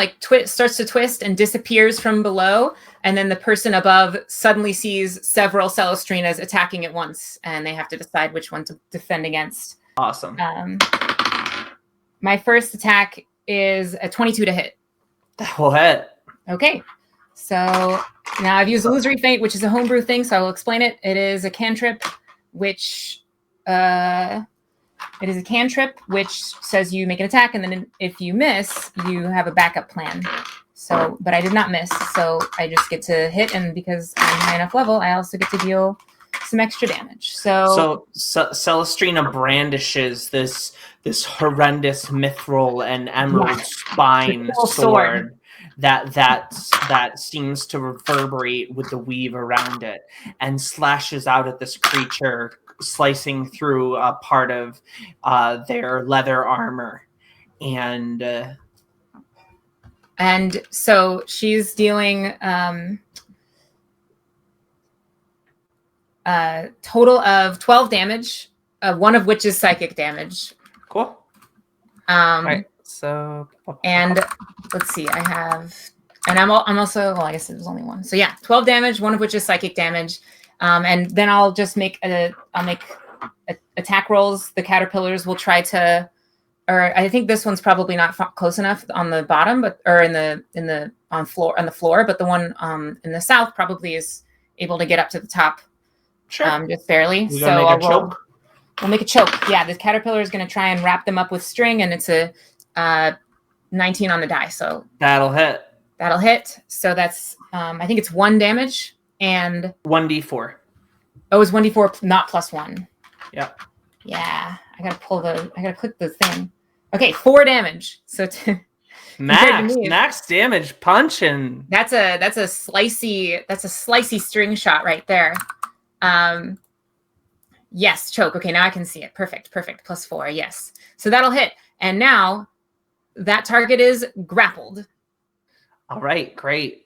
Speaker 3: starts to twist and disappears from below, and then the person above suddenly sees several Celestrinas attacking at once, and they have to decide which one to defend against.
Speaker 1: Awesome.
Speaker 3: My first attack is a 22 to hit.
Speaker 1: That will hit.
Speaker 3: Okay. So now I've used Illusory Feint, which is a homebrew thing, so I will explain it. It is a cantrip which It is a cantrip, which says you make an attack, and then if you miss, you have a backup plan. So, but I did not miss, so I just get to hit, and because I'm high enough level, I also get to deal some extra damage. So
Speaker 1: Celestrina brandishes this horrendous mithril and emerald spine
Speaker 3: The cool
Speaker 1: sword that seems to reverberate with the weave around it, and slashes out at this creature, slicing through a part of their leather armor.
Speaker 3: And so she's dealing a total of 12 damage, one of which is psychic damage.
Speaker 1: Cool. All right. So
Speaker 3: and let's see, I'm also, well, I guess it was only one. So yeah, 12 damage, one of which is psychic damage. And then I'll just make attack rolls. The caterpillars will try to, or I think this one's probably not close enough on the bottom, but or on the floor, but the one in the south probably is able to get up to the top, just barely. So we'll make a choke. Yeah, the caterpillar is going to try and wrap them up with string, and it's a 19 on the die, so
Speaker 1: that'll hit. So that's I think it's 1 damage and 1d4.
Speaker 3: Oh, it's 1d4, not +1.
Speaker 1: Yep.
Speaker 3: Yeah, I gotta click the thing. Okay, 4 damage. So
Speaker 1: max damage punching.
Speaker 3: That's a slicey string shot right there. Yes, choke. Okay, now I can see it. Perfect. +4. Yes. So that'll hit. And now that target is grappled.
Speaker 1: All right, great.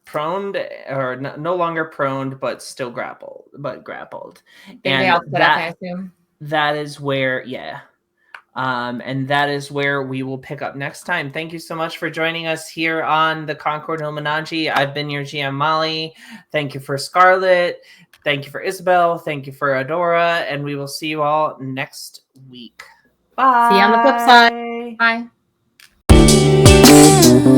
Speaker 1: Proned, or no longer proned, but still grappled.
Speaker 3: And they all set up, I assume.
Speaker 1: That is where, yeah. And that is where we will pick up next time. Thank you so much for joining us here on the Concord Illuminati. I've been your GM, Molly. Thank you for Scarlett. Thank you for Isabel. Thank you for Adora. And we will see you all next week. Bye.
Speaker 3: See you on the flip side. Bye.